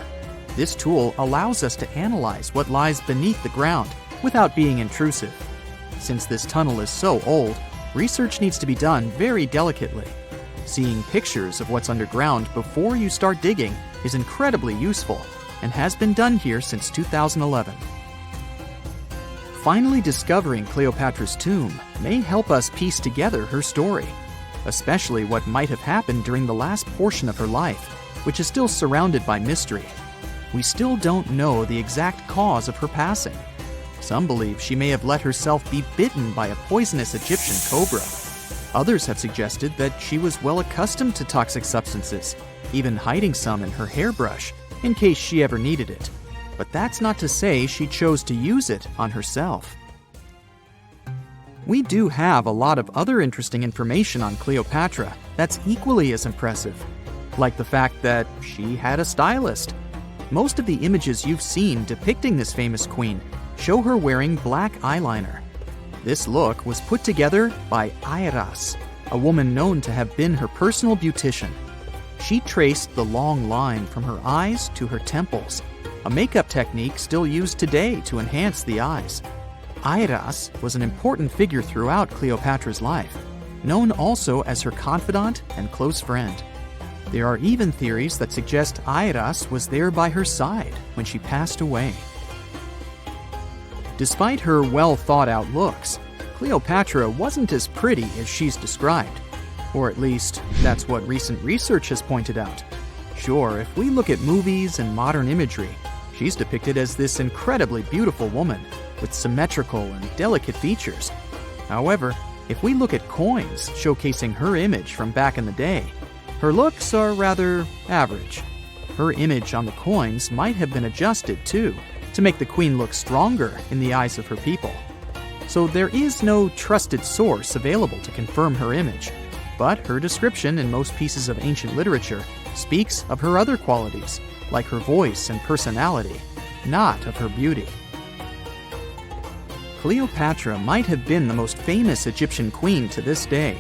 This tool allows us to analyze what lies beneath the ground without being intrusive. Since this tunnel is so old, research needs to be done very delicately. Seeing pictures of what's underground before you start digging is incredibly useful and has been done here since 2011. Finally discovering Cleopatra's tomb may help us piece together her story, especially what might have happened during the last portion of her life, which is still surrounded by mystery. We still don't know the exact cause of her passing. Some believe she may have let herself be bitten by a poisonous Egyptian cobra. Others have suggested that she was well accustomed to toxic substances, even hiding some in her hairbrush in case she ever needed it. But that's not to say she chose to use it on herself. We do have a lot of other interesting information on Cleopatra that's equally as impressive, like the fact that she had a stylist. Most of the images you've seen depicting this famous queen show her wearing black eyeliner. This look was put together by Iras, a woman known to have been her personal beautician. She traced the long line from her eyes to her temples, a makeup technique still used today to enhance the eyes. Iras was an important figure throughout Cleopatra's life, known also as her confidant and close friend. There are even theories that suggest Iras was there by her side when she passed away. Despite her well-thought-out looks, Cleopatra wasn't as pretty as she's described. Or at least, that's what recent research has pointed out. Sure, if we look at movies and modern imagery, she's depicted as this incredibly beautiful woman with symmetrical and delicate features. However, if we look at coins showcasing her image from back in the day, her looks are rather average. Her image on the coins might have been adjusted, too, to make the queen look stronger in the eyes of her people. So there is no trusted source available to confirm her image, but her description in most pieces of ancient literature speaks of her other qualities, like her voice and personality, not of her beauty. Cleopatra might have been the most famous Egyptian queen to this day,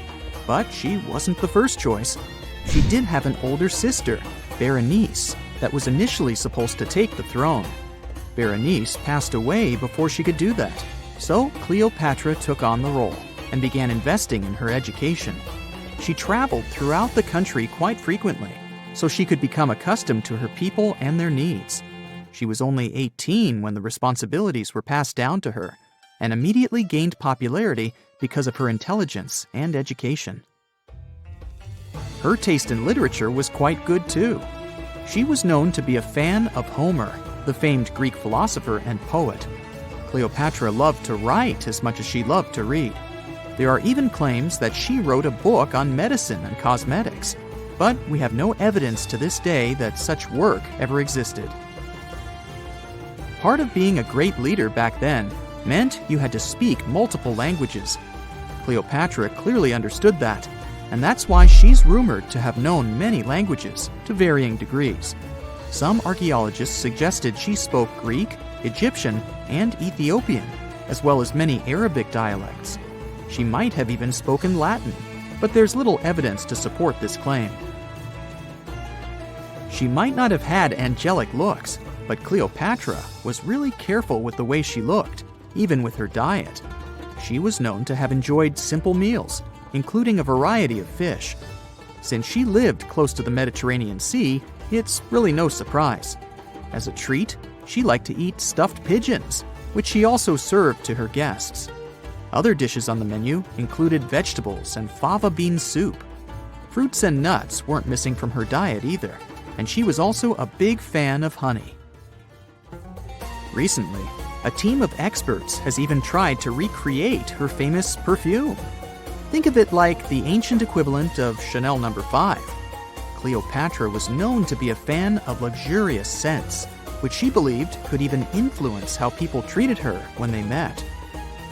but she wasn't the first choice. She did have an older sister, Berenice, that was initially supposed to take the throne. Berenice passed away before she could do that, so Cleopatra took on the role and began investing in her education. She traveled throughout the country quite frequently, so she could become accustomed to her people and their needs. She was only 18 when the responsibilities were passed down to her, and immediately gained popularity because of her intelligence and education. Her taste in literature was quite good too. She was known to be a fan of Homer, the famed Greek philosopher and poet. Cleopatra loved to write as much as she loved to read. There are even claims that she wrote a book on medicine and cosmetics, but we have no evidence to this day that such work ever existed. Part of being a great leader back then meant you had to speak multiple languages. Cleopatra clearly understood that, and that's why she's rumored to have known many languages to varying degrees. Some archaeologists suggested she spoke Greek, Egyptian, and Ethiopian, as well as many Arabic dialects. She might have even spoken Latin, but there's little evidence to support this claim. She might not have had angelic looks, but Cleopatra was really careful with the way she looked, even with her diet. She was known to have enjoyed simple meals, including a variety of fish. Since she lived close to the Mediterranean Sea, it's really no surprise. As a treat, she liked to eat stuffed pigeons, which she also served to her guests. Other dishes on the menu included vegetables and fava bean soup. Fruits and nuts weren't missing from her diet either, and she was also a big fan of honey. Recently, a team of experts has even tried to recreate her famous perfume. Think of it like the ancient equivalent of Chanel No. 5. Cleopatra was known to be a fan of luxurious scents, which she believed could even influence how people treated her when they met.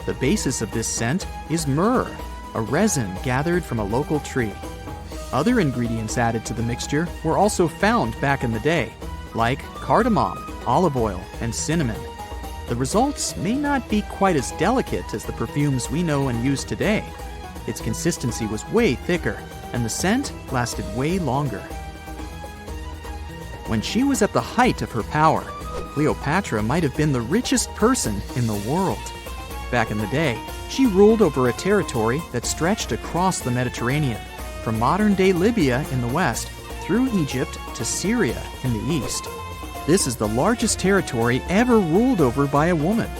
The basis of this scent is myrrh, a resin gathered from a local tree. Other ingredients added to the mixture were also found back in the day, like cardamom, olive oil, and cinnamon. The results may not be quite as delicate as the perfumes we know and use today. Its consistency was way thicker, and the scent lasted way longer. When she was at the height of her power, Cleopatra might have been the richest person in the world. Back in the day, she ruled over a territory that stretched across the Mediterranean, from modern-day Libya in the west through Egypt to Syria in the east. This is the largest territory ever ruled over by a woman.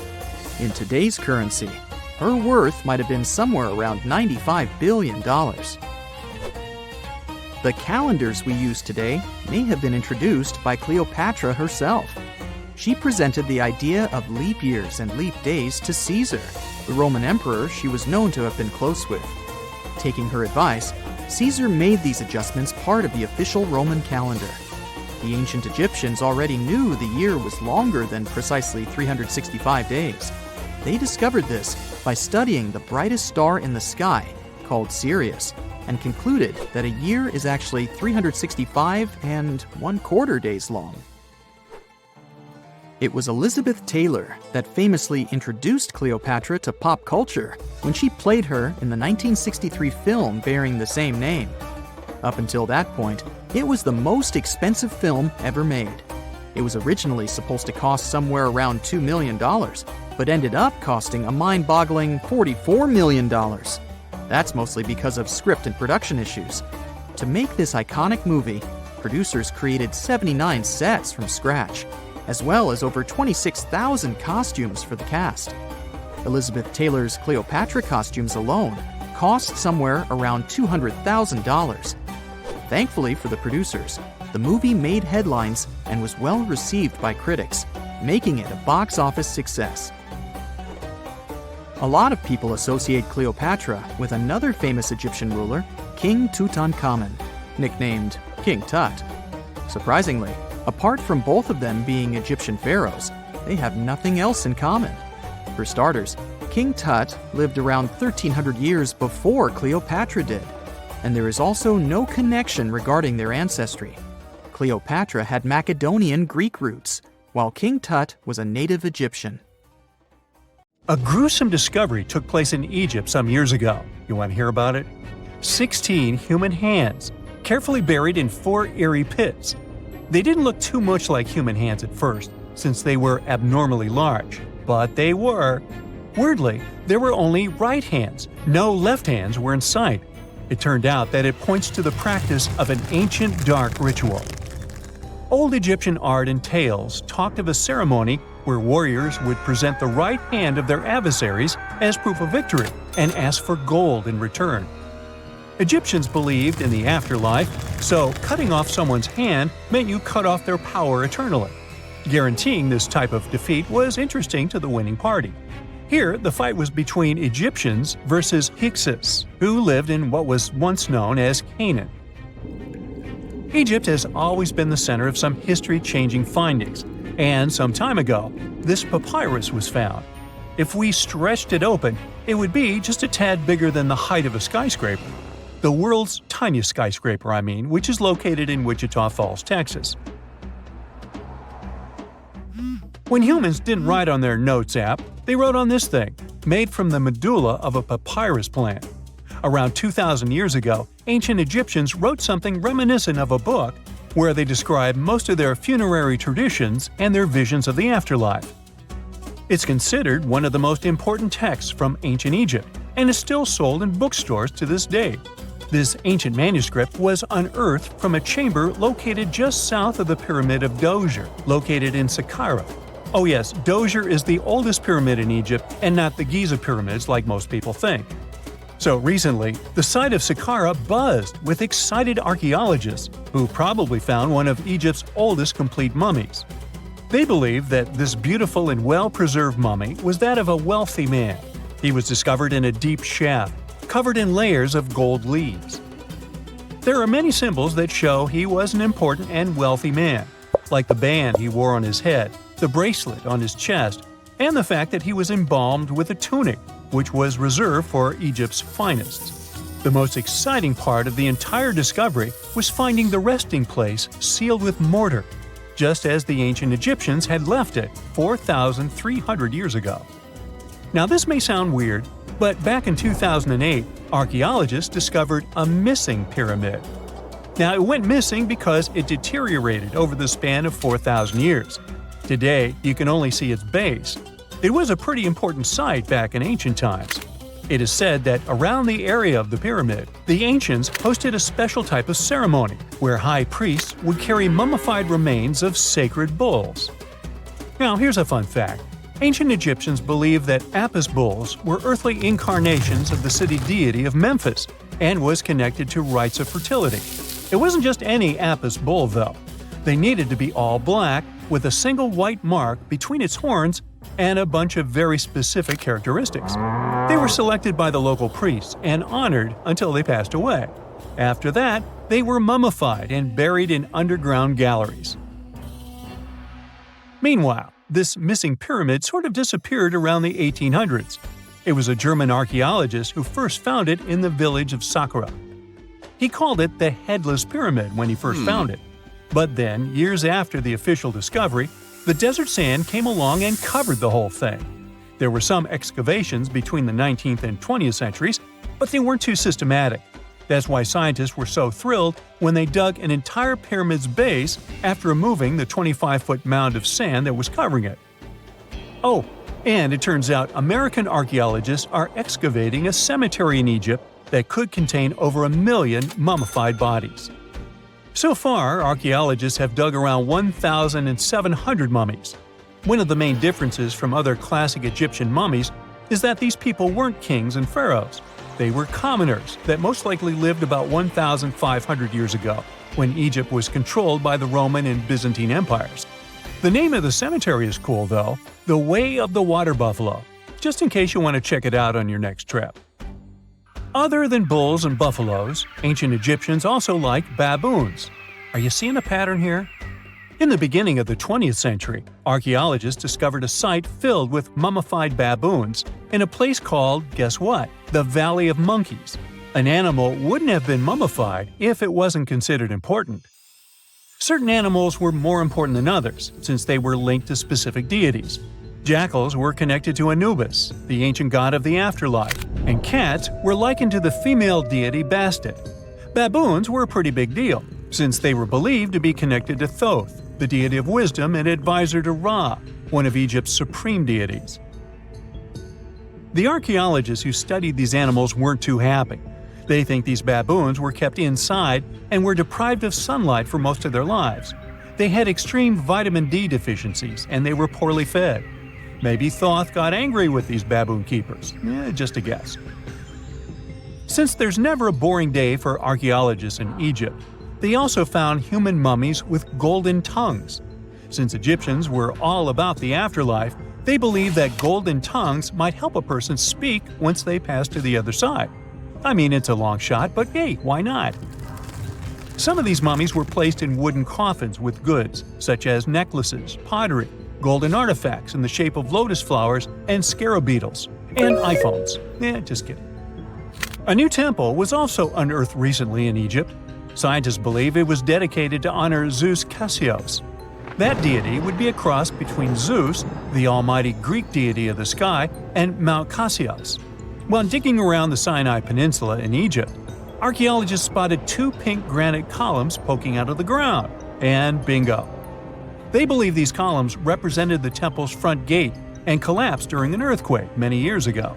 In today's currency, her worth might have been somewhere around $95 billion. The calendars we use today may have been introduced by Cleopatra herself. She presented the idea of leap years and leap days to Caesar, the Roman emperor she was known to have been close with. Taking her advice, Caesar made these adjustments part of the official Roman calendar. The ancient Egyptians already knew the year was longer than precisely 365 days. They discovered this by studying the brightest star in the sky, called Sirius, and concluded that a year is actually 365 and 1/4 days long. It was Elizabeth Taylor that famously introduced Cleopatra to pop culture when she played her in the 1963 film bearing the same name. Up until that point, it was the most expensive film ever made. It was originally supposed to cost somewhere around $2 million, but ended up costing a mind-boggling $44 million. That's mostly because of script and production issues. To make this iconic movie, producers created 79 sets from scratch, as well as over 26,000 costumes for the cast. Elizabeth Taylor's Cleopatra costumes alone cost somewhere around $200,000. Thankfully for the producers, the movie made headlines and was well received by critics, making it a box office success. A lot of people associate Cleopatra with another famous Egyptian ruler, King Tutankhamun, nicknamed King Tut. Surprisingly, apart from both of them being Egyptian pharaohs, they have nothing else in common. For starters, King Tut lived around 1,300 years before Cleopatra did, and there is also no connection regarding their ancestry, Cleopatra had Macedonian Greek roots, while King Tut was a native Egyptian. A gruesome discovery took place in Egypt some years ago. You want to hear about it? 16 human hands, carefully buried in 4 eerie pits. They didn't look too much like human hands at first, since they were abnormally large, but they were. Weirdly, there were only right hands. No left hands were in sight. It turned out that it points to the practice of an ancient dark ritual. Old Egyptian art and tales talked of a ceremony where warriors would present the right hand of their adversaries as proof of victory and ask for gold in return. Egyptians believed in the afterlife, so cutting off someone's hand meant you cut off their power eternally. Guaranteeing this type of defeat was interesting to the winning party. Here, the fight was between Egyptians versus Hyksos, who lived in what was once known as Canaan. Egypt has always been the center of some history-changing findings, and some time ago, this papyrus was found. If we stretched it open, it would be just a tad bigger than the height of a skyscraper. The world's tiniest skyscraper, which is located in Wichita Falls, Texas. When humans didn't write on their notes app, they wrote on this thing, made from the medulla of a papyrus plant. Around 2,000 years ago, ancient Egyptians wrote something reminiscent of a book where they describe most of their funerary traditions and their visions of the afterlife. It's considered one of the most important texts from ancient Egypt and is still sold in bookstores to this day. This ancient manuscript was unearthed from a chamber located just south of the Pyramid of Djoser, located in Saqqara. Oh yes, Djoser is the oldest pyramid in Egypt and not the Giza pyramids like most people think. So recently, the site of Saqqara buzzed with excited archaeologists who probably found one of Egypt's oldest complete mummies. They believe that this beautiful and well-preserved mummy was that of a wealthy man. He was discovered in a deep shaft, covered in layers of gold leaves. There are many symbols that show he was an important and wealthy man, like the band he wore on his head, the bracelet on his chest, and the fact that he was embalmed with a tunic, which was reserved for Egypt's finest. The most exciting part of the entire discovery was finding the resting place sealed with mortar, just as the ancient Egyptians had left it 4,300 years ago. Now this may sound weird, but back in 2008, archaeologists discovered a missing pyramid. Now it went missing because it deteriorated over the span of 4,000 years. Today, you can only see its base. It was a pretty important site back in ancient times. It is said that around the area of the pyramid, the ancients hosted a special type of ceremony where high priests would carry mummified remains of sacred bulls. Now, here's a fun fact. Ancient Egyptians believed that Apis bulls were earthly incarnations of the city deity of Memphis and was connected to rites of fertility. It wasn't just any Apis bull, though. They needed to be all black, with a single white mark between its horns and a bunch of very specific characteristics. They were selected by the local priests and honored until they passed away. After that, they were mummified and buried in underground galleries. Meanwhile, this missing pyramid sort of disappeared around the 1800s. It was a German archaeologist who first found it in the village of Saqqara. He called it the Headless Pyramid when he first found it. But then, years after the official discovery, the desert sand came along and covered the whole thing. There were some excavations between the 19th and 20th centuries, but they weren't too systematic. That's why scientists were so thrilled when they dug an entire pyramid's base after removing the 25-foot mound of sand that was covering it. Oh, and it turns out American archaeologists are excavating a cemetery in Egypt that could contain over 1 million mummified bodies. So far, archaeologists have dug around 1,700 mummies. One of the main differences from other classic Egyptian mummies is that these people weren't kings and pharaohs. They were commoners that most likely lived about 1,500 years ago, when Egypt was controlled by the Roman and Byzantine empires. The name of the cemetery is cool, though, the Way of the Water Buffalo, just in case you want to check it out on your next trip. Other than bulls and buffaloes, ancient Egyptians also liked baboons. Are you seeing a pattern here? In the beginning of the 20th century, archaeologists discovered a site filled with mummified baboons in a place called, guess what? The Valley of Monkeys. An animal wouldn't have been mummified if it wasn't considered important. Certain animals were more important than others, since they were linked to specific deities. Jackals were connected to Anubis, the ancient god of the afterlife, and cats were likened to the female deity Bastet. Baboons were a pretty big deal, since they were believed to be connected to Thoth, the deity of wisdom and advisor to Ra, one of Egypt's supreme deities. The archaeologists who studied these animals weren't too happy. They think these baboons were kept inside and were deprived of sunlight for most of their lives. They had extreme vitamin D deficiencies and they were poorly fed. Maybe Thoth got angry with these baboon keepers. Just a guess. Since there's never a boring day for archaeologists in Egypt, they also found human mummies with golden tongues. Since Egyptians were all about the afterlife, they believed that golden tongues might help a person speak once they pass to the other side. I mean, it's a long shot, but hey, why not? Some of these mummies were placed in wooden coffins with goods, such as necklaces, pottery, golden artifacts in the shape of lotus flowers, and scarab beetles, and iPhones. Just kidding. A new temple was also unearthed recently in Egypt. Scientists believe it was dedicated to honor Zeus Cassios. That deity would be a cross between Zeus, the almighty Greek deity of the sky, and Mount Cassios. While digging around the Sinai Peninsula in Egypt, archaeologists spotted 2 pink granite columns poking out of the ground. And bingo! They believe these columns represented the temple's front gate and collapsed during an earthquake many years ago.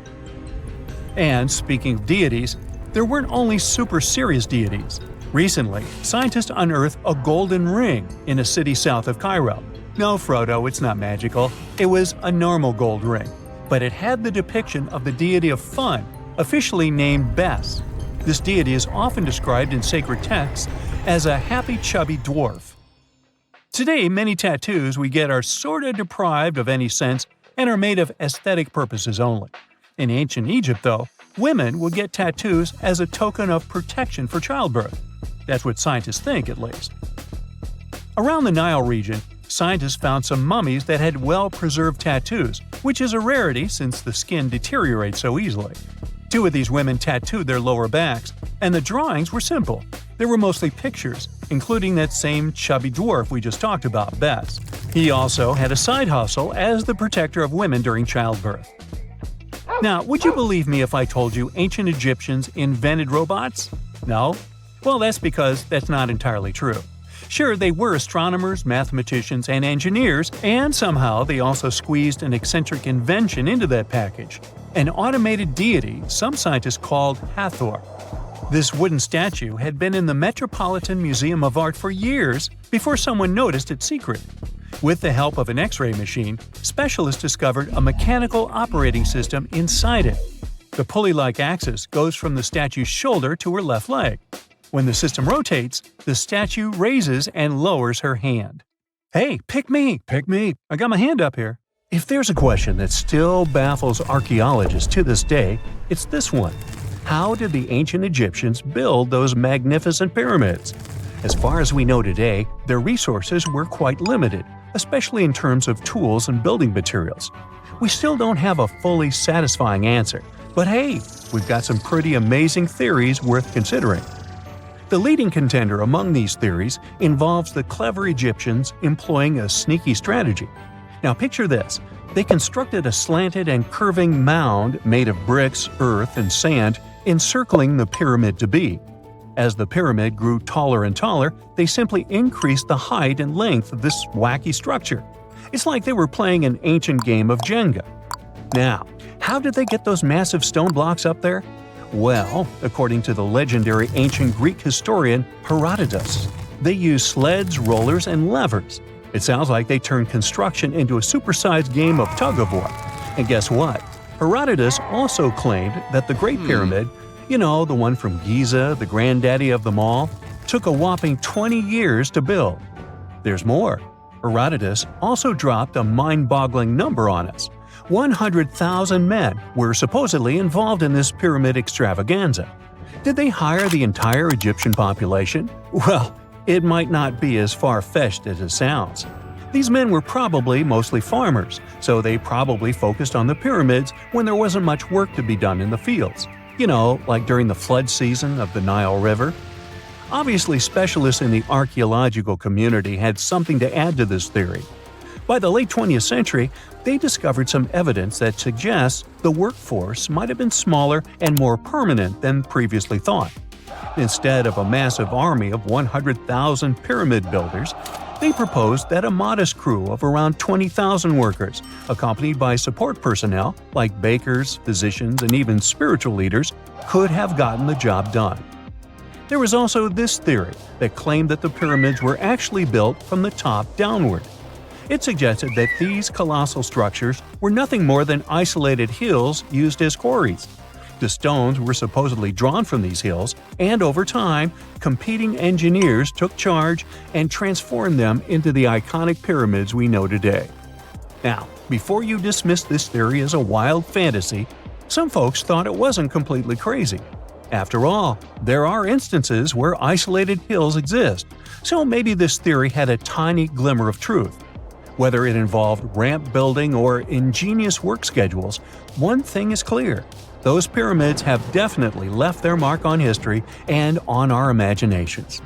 And speaking of deities, there weren't only super serious deities. Recently, scientists unearthed a golden ring in a city south of Cairo. No, Frodo, it's not magical. It was a normal gold ring, but it had the depiction of the deity of fun, officially named Bes. This deity is often described in sacred texts as a happy chubby dwarf. Today, many tattoos we get are sorta deprived of any sense and are made of aesthetic purposes only. In ancient Egypt, though, women would get tattoos as a token of protection for childbirth. That's what scientists think, at least. Around the Nile region, scientists found some mummies that had well-preserved tattoos, which is a rarity since the skin deteriorates so easily. 2 of these women tattooed their lower backs, and the drawings were simple. They were mostly pictures, including that same chubby dwarf we just talked about, Bes. He also had a side hustle as the protector of women during childbirth. Now, would you believe me if I told you ancient Egyptians invented robots? No? Well, that's because that's not entirely true. Sure, they were astronomers, mathematicians, and engineers, and somehow they also squeezed an eccentric invention into that package. An automated deity some scientists called Hathor. This wooden statue had been in the Metropolitan Museum of Art for years before someone noticed its secret. With the help of an X-ray machine, specialists discovered a mechanical operating system inside it. The pulley-like axis goes from the statue's shoulder to her left leg. When the system rotates, the statue raises and lowers her hand. Hey, pick me! Pick me! I got my hand up here. If there's a question that still baffles archaeologists to this day, it's this one. How did the ancient Egyptians build those magnificent pyramids? As far as we know today, their resources were quite limited, especially in terms of tools and building materials. We still don't have a fully satisfying answer, but hey, we've got some pretty amazing theories worth considering. The leading contender among these theories involves the clever Egyptians employing a sneaky strategy. Now picture this. They constructed a slanted and curving mound made of bricks, earth, and sand encircling the pyramid to be. As the pyramid grew taller and taller, they simply increased the height and length of this wacky structure. It's like they were playing an ancient game of Jenga. Now, how did they get those massive stone blocks up there? Well, according to the legendary ancient Greek historian Herodotus, they used sleds, rollers, and levers. It sounds like they turned construction into a supersized game of tug-of-war. And guess what? Herodotus also claimed that the Great Pyramid, the one from Giza, the granddaddy of them all, took a whopping 20 years to build. There's more. Herodotus also dropped a mind-boggling number on us. 100,000 men were supposedly involved in this pyramid extravaganza. Did they hire the entire Egyptian population? Well, it might not be as far-fetched as it sounds. These men were probably mostly farmers, so they probably focused on the pyramids when there wasn't much work to be done in the fields. Like during the flood season of the Nile River. Obviously, specialists in the archaeological community had something to add to this theory. By the late 20th century, they discovered some evidence that suggests the workforce might have been smaller and more permanent than previously thought. Instead of a massive army of 100,000 pyramid builders, they proposed that a modest crew of around 20,000 workers, accompanied by support personnel like bakers, physicians, and even spiritual leaders, could have gotten the job done. There was also this theory that claimed that the pyramids were actually built from the top downward. It suggested that these colossal structures were nothing more than isolated hills used as quarries. The stones were supposedly drawn from these hills, and over time, competing engineers took charge and transformed them into the iconic pyramids we know today. Now, before you dismiss this theory as a wild fantasy, some folks thought it wasn't completely crazy. After all, there are instances where isolated hills exist, so maybe this theory had a tiny glimmer of truth. Whether it involved ramp building or ingenious work schedules, one thing is clear: those pyramids have definitely left their mark on history and on our imaginations.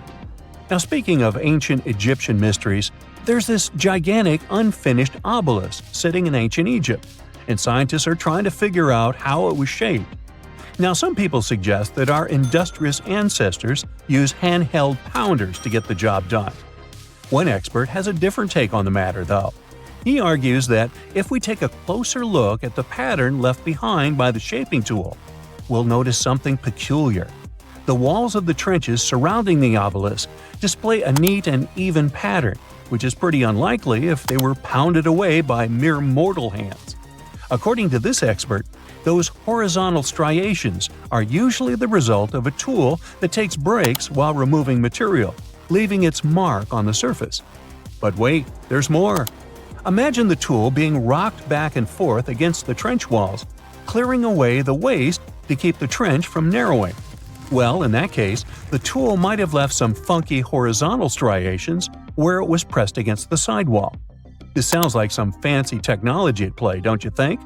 Now, speaking of ancient Egyptian mysteries, there's this gigantic unfinished obelisk sitting in ancient Egypt, and scientists are trying to figure out how it was shaped. Now, some people suggest that our industrious ancestors used handheld pounders to get the job done. One expert has a different take on the matter, though. He argues that if we take a closer look at the pattern left behind by the shaping tool, we'll notice something peculiar. The walls of the trenches surrounding the obelisk display a neat and even pattern, which is pretty unlikely if they were pounded away by mere mortal hands. According to this expert, those horizontal striations are usually the result of a tool that takes breaks while removing material, leaving its mark on the surface. But wait, there's more. Imagine the tool being rocked back and forth against the trench walls, clearing away the waste to keep the trench from narrowing. Well, in that case, the tool might have left some funky horizontal striations where it was pressed against the sidewall. This sounds like some fancy technology at play, don't you think?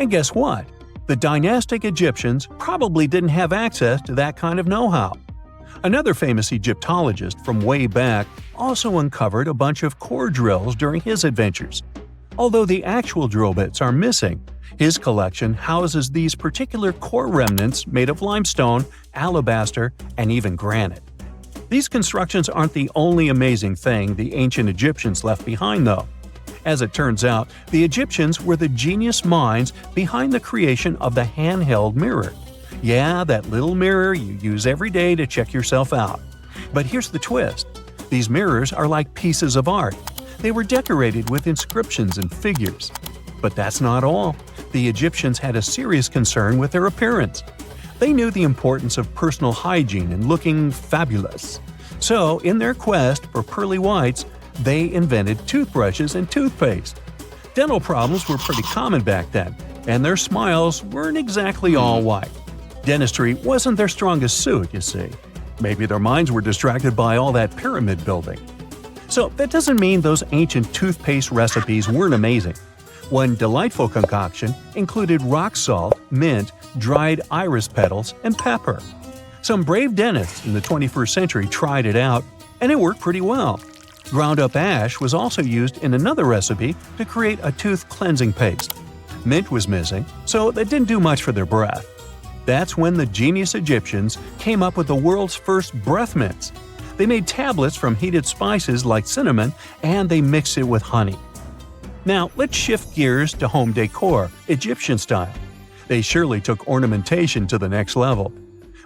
And guess what? The dynastic Egyptians probably didn't have access to that kind of know-how. Another famous Egyptologist from way back also uncovered a bunch of core drills during his adventures. Although the actual drill bits are missing, his collection houses these particular core remnants made of limestone, alabaster, and even granite. These constructions aren't the only amazing thing the ancient Egyptians left behind, though. As it turns out, the Egyptians were the genius minds behind the creation of the handheld mirror. Yeah, that little mirror you use every day to check yourself out. But here's the twist. These mirrors are like pieces of art. They were decorated with inscriptions and figures. But that's not all. The Egyptians had a serious concern with their appearance. They knew the importance of personal hygiene and looking fabulous. So, in their quest for pearly whites, they invented toothbrushes and toothpaste. Dental problems were pretty common back then, and their smiles weren't exactly all white. Dentistry wasn't their strongest suit, you see. Maybe their minds were distracted by all that pyramid building. So that doesn't mean those ancient toothpaste recipes weren't amazing. One delightful concoction included rock salt, mint, dried iris petals, and pepper. Some brave dentists in the 21st century tried it out, and it worked pretty well. Ground-up ash was also used in another recipe to create a tooth cleansing paste. Mint was missing, so that didn't do much for their breath. That's when the genius Egyptians came up with the world's first breath mints. They made tablets from heated spices like cinnamon, and they mixed it with honey. Now, let's shift gears to home decor, Egyptian style. They surely took ornamentation to the next level.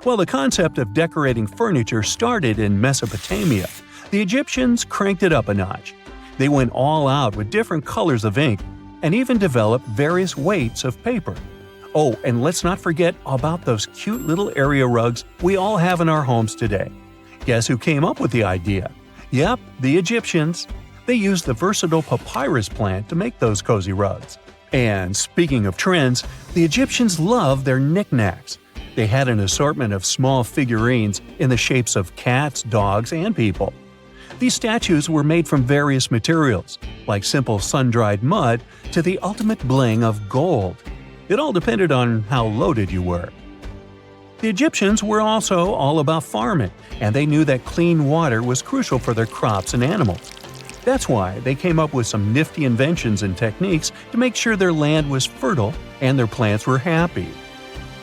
While the concept of decorating furniture started in Mesopotamia, the Egyptians cranked it up a notch. They went all out with different colors of ink and even developed various weights of paper. Oh, and let's not forget about those cute little area rugs we all have in our homes today. Guess who came up with the idea? Yep, the Egyptians. They used the versatile papyrus plant to make those cozy rugs. And speaking of trends, the Egyptians loved their knickknacks. They had an assortment of small figurines in the shapes of cats, dogs, and people. These statues were made from various materials, like simple sun-dried mud to the ultimate bling of gold. It all depended on how loaded you were. The Egyptians were also all about farming, and they knew that clean water was crucial for their crops and animals. That's why they came up with some nifty inventions and techniques to make sure their land was fertile and their plants were happy.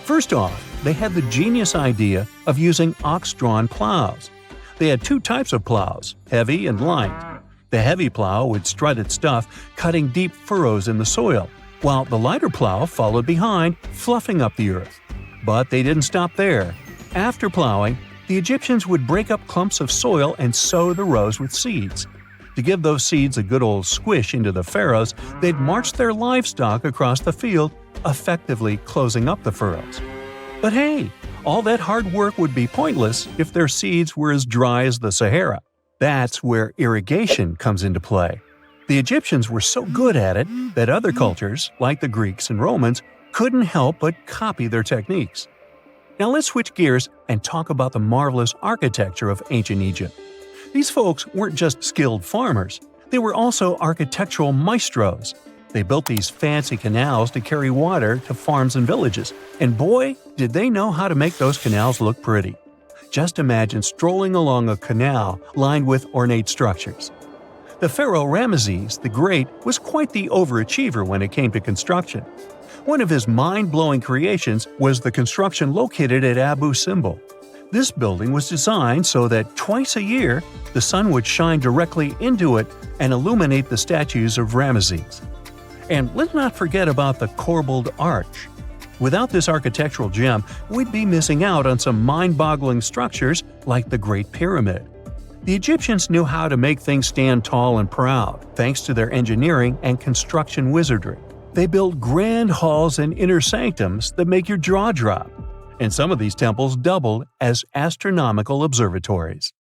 First off, they had the genius idea of using ox-drawn plows. They had two types of plows, heavy and light. The heavy plow would strut its stuff, cutting deep furrows in the soil, while the lighter plow followed behind, fluffing up the earth. But they didn't stop there. After plowing, the Egyptians would break up clumps of soil and sow the rows with seeds. To give those seeds a good old squish into the furrows, they'd march their livestock across the field, effectively closing up the furrows. But hey, all that hard work would be pointless if their seeds were as dry as the Sahara. That's where irrigation comes into play. The Egyptians were so good at it that other cultures, like the Greeks and Romans, couldn't help but copy their techniques. Now let's switch gears and talk about the marvelous architecture of ancient Egypt. These folks weren't just skilled farmers, they were also architectural maestros. They built these fancy canals to carry water to farms and villages, and boy, did they know how to make those canals look pretty. Just imagine strolling along a canal lined with ornate structures. The pharaoh Ramesses the Great was quite the overachiever when it came to construction. One of his mind-blowing creations was the construction located at Abu Simbel. This building was designed so that twice a year, the sun would shine directly into it and illuminate the statues of Ramesses. And let's not forget about the corbelled arch. Without this architectural gem, we'd be missing out on some mind-boggling structures like the Great Pyramid. The Egyptians knew how to make things stand tall and proud, thanks to their engineering and construction wizardry. They built grand halls and inner sanctums that make your jaw drop. And some of these temples doubled as astronomical observatories.